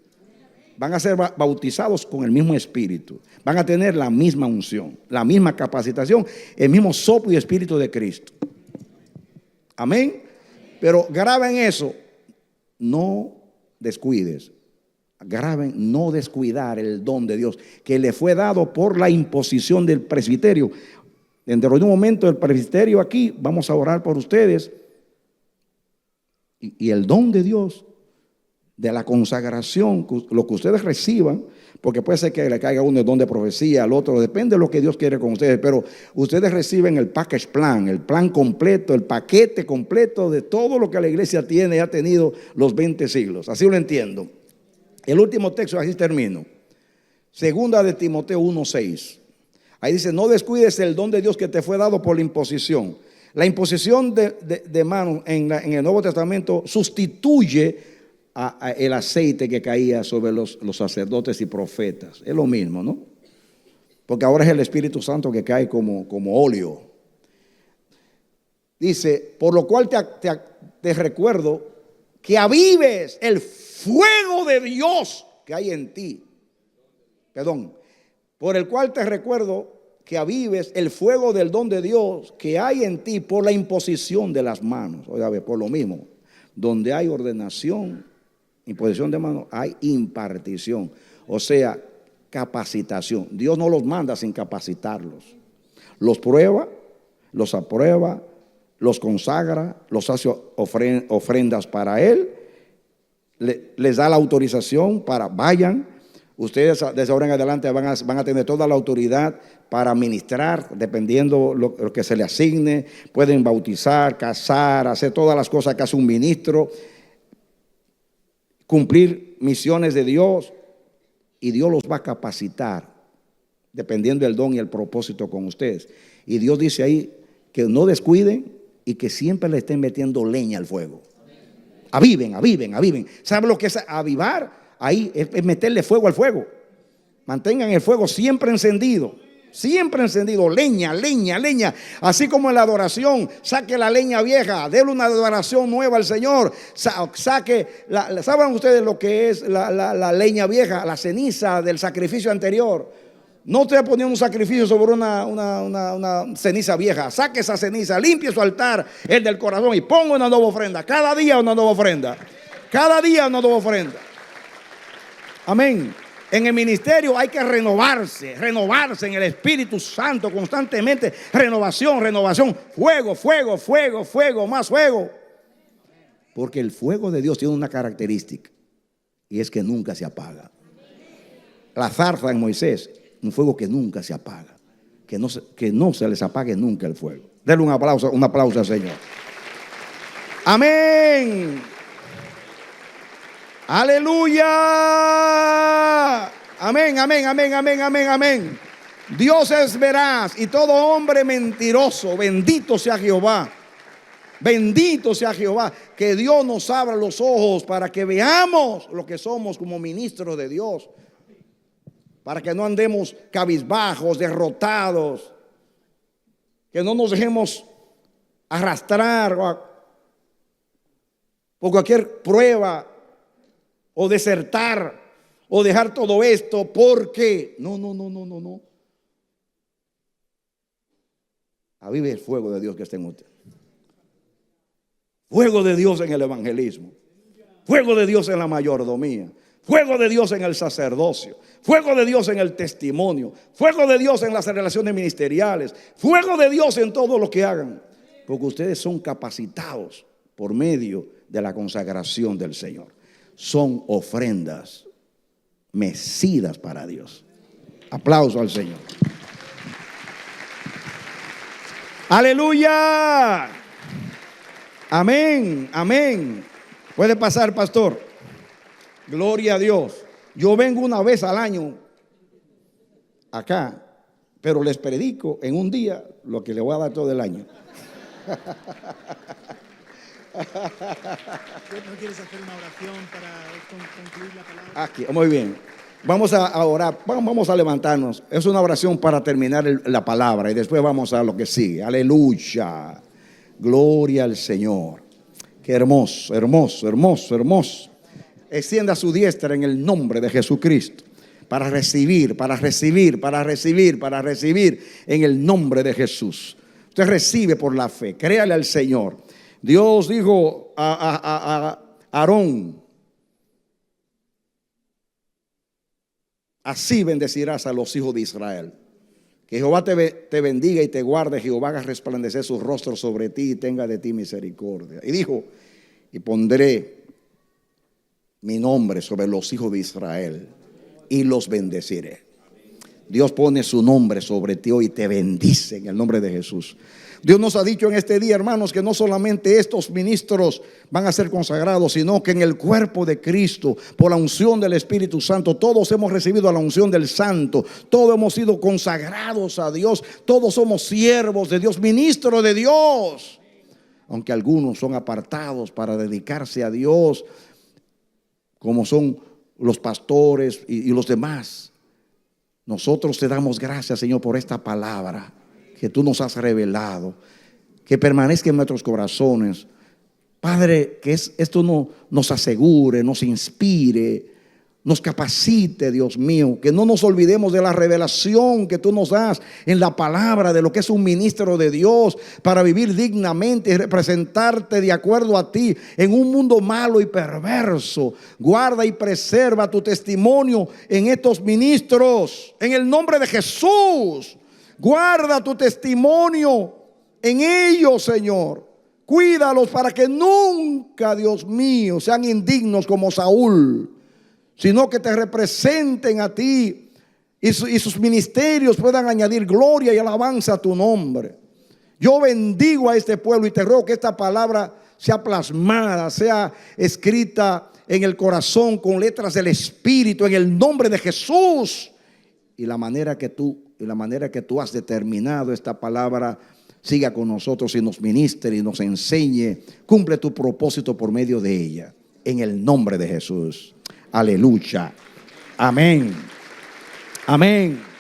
Van a ser bautizados con el mismo espíritu. Van a tener la misma unción, la misma capacitación, el mismo soplo y espíritu de Cristo. Amén. Pero graben eso. No descuides. Graben no descuidar el don de Dios que le fue dado por la imposición del presbiterio. Dentro de un momento el presbiterio aquí, vamos a orar por ustedes. Y el don de Dios, de la consagración, lo que ustedes reciban, porque puede ser que le caiga uno el don de profecía, al otro, depende de lo que Dios quiere con ustedes, pero ustedes reciben el package plan, el plan completo, el paquete completo de todo lo que la iglesia tiene y ha tenido los 20 siglos. Así lo entiendo. El último texto, así termino. Segunda de Timoteo 1:6. Ahí dice, no descuides el don de Dios que te fue dado por la imposición. La imposición de manos en el Nuevo Testamento sustituye el aceite que caía sobre los sacerdotes y profetas. Es lo mismo, ¿no? Porque ahora es el Espíritu Santo que cae como óleo. Dice, por lo cual te recuerdo que avives el fuego de Dios que hay en ti. Perdón. Por el cual te recuerdo que avives el fuego del don de Dios que hay en ti por la imposición de las manos. Oiga, por lo mismo, donde hay ordenación, imposición de manos, hay impartición. O sea, capacitación. Dios no los manda sin capacitarlos. Los prueba, los aprueba, los consagra, los hace ofrendas para Él, les da la autorización para vayan. Ustedes desde ahora en adelante van a tener toda la autoridad para ministrar, dependiendo lo que se le asigne. Pueden bautizar, casar, hacer todas las cosas que hace un ministro, cumplir misiones de Dios, y Dios los va a capacitar dependiendo del don y el propósito con ustedes. Y Dios dice ahí que no descuiden y que siempre le estén metiendo leña al fuego. Aviven. ¿Saben lo que es avivar? Ahí es meterle fuego al fuego. Mantengan el fuego siempre encendido. Leña. Así como en la adoración, saque la leña vieja, déle una adoración nueva al Señor. ¿Saben ustedes lo que es la leña vieja? La ceniza del sacrificio anterior. No esté poniendo un sacrificio sobre una ceniza vieja. Saque esa ceniza, limpie su altar, el del corazón, y ponga una nueva ofrenda. Cada día una nueva ofrenda. Amén. En el ministerio hay que renovarse en el Espíritu Santo constantemente. Renovación. Fuego, más fuego. Porque el fuego de Dios tiene una característica, y es que nunca se apaga. La zarza en Moisés, un fuego que nunca se apaga, que no se les apague nunca el fuego. Denle un aplauso al Señor. Amén. Aleluya. Amén. Dios es veraz y todo hombre mentiroso. Bendito sea Jehová. Que Dios nos abra los ojos para que veamos lo que somos como ministros de Dios, para que no andemos cabizbajos, derrotados, que no nos dejemos arrastrar por cualquier prueba o desertar o dejar todo esto porque no. Avive el fuego de Dios que está en usted. Fuego de Dios en el evangelismo. Fuego de Dios en la mayordomía. Fuego de Dios en el sacerdocio. Fuego de Dios en el testimonio. Fuego de Dios en las relaciones ministeriales. Fuego de Dios en todo lo que hagan. Porque ustedes son capacitados por medio de la consagración del Señor. Son ofrendas mecidas para Dios. Aplauso al Señor. Aleluya. Amén, amén. Puede pasar, pastor. Gloria a Dios. Yo vengo una vez al año acá, pero les predico en un día lo que le voy a dar todo el año. ¿No quieres hacer una oración para concluir la palabra? Aquí, muy bien. Vamos a orar, vamos a levantarnos. Es una oración para terminar la palabra y después vamos a lo que sigue. Aleluya. Gloria al Señor. Qué hermoso, hermoso, hermoso, hermoso. Extienda su diestra en el nombre de Jesucristo. Para recibir, para recibir, para recibir, para recibir en el nombre de Jesús. Usted recibe por la fe. Créale al Señor. Dios dijo a Aarón: así bendecirás a los hijos de Israel. Que Jehová te bendiga y te guarde. Jehová haga resplandecer su rostro sobre ti y tenga de ti misericordia. Y dijo: y pondré mi nombre sobre los hijos de Israel y los bendeciré. Dios pone su nombre sobre ti hoy y te bendice en el nombre de Jesús. Dios nos ha dicho en este día, hermanos, que no solamente estos ministros van a ser consagrados, sino que en el cuerpo de Cristo, por la unción del Espíritu Santo, todos hemos recibido la unción del Santo, todos hemos sido consagrados a Dios, todos somos siervos de Dios, ministros de Dios. Aunque algunos son apartados para dedicarse a Dios, como son los pastores y los demás. Nosotros te damos gracias, Señor, por esta palabra que tú nos has revelado, que permanezca en nuestros corazones. Padre, que esto nos asegure, nos inspire, nos capacite, Dios mío, que no nos olvidemos de la revelación que tú nos das en la palabra de lo que es un ministro de Dios para vivir dignamente y representarte de acuerdo a ti en un mundo malo y perverso. Guarda y preserva tu testimonio en estos ministros, en el nombre de Jesús. Guarda tu testimonio en ellos, Señor. Cuídalos para que nunca, Dios mío, sean indignos como Saúl, sino que te representen a ti y sus ministerios puedan añadir gloria y alabanza a tu nombre. Yo bendigo a este pueblo y te ruego que esta palabra sea plasmada, sea escrita en el corazón con letras del Espíritu, en el nombre de Jesús. Y la manera que tú has determinado esta palabra siga con nosotros y nos ministre y nos enseñe. Cumple tu propósito por medio de ella, en el nombre de Jesús. Aleluya. Amén. Amén.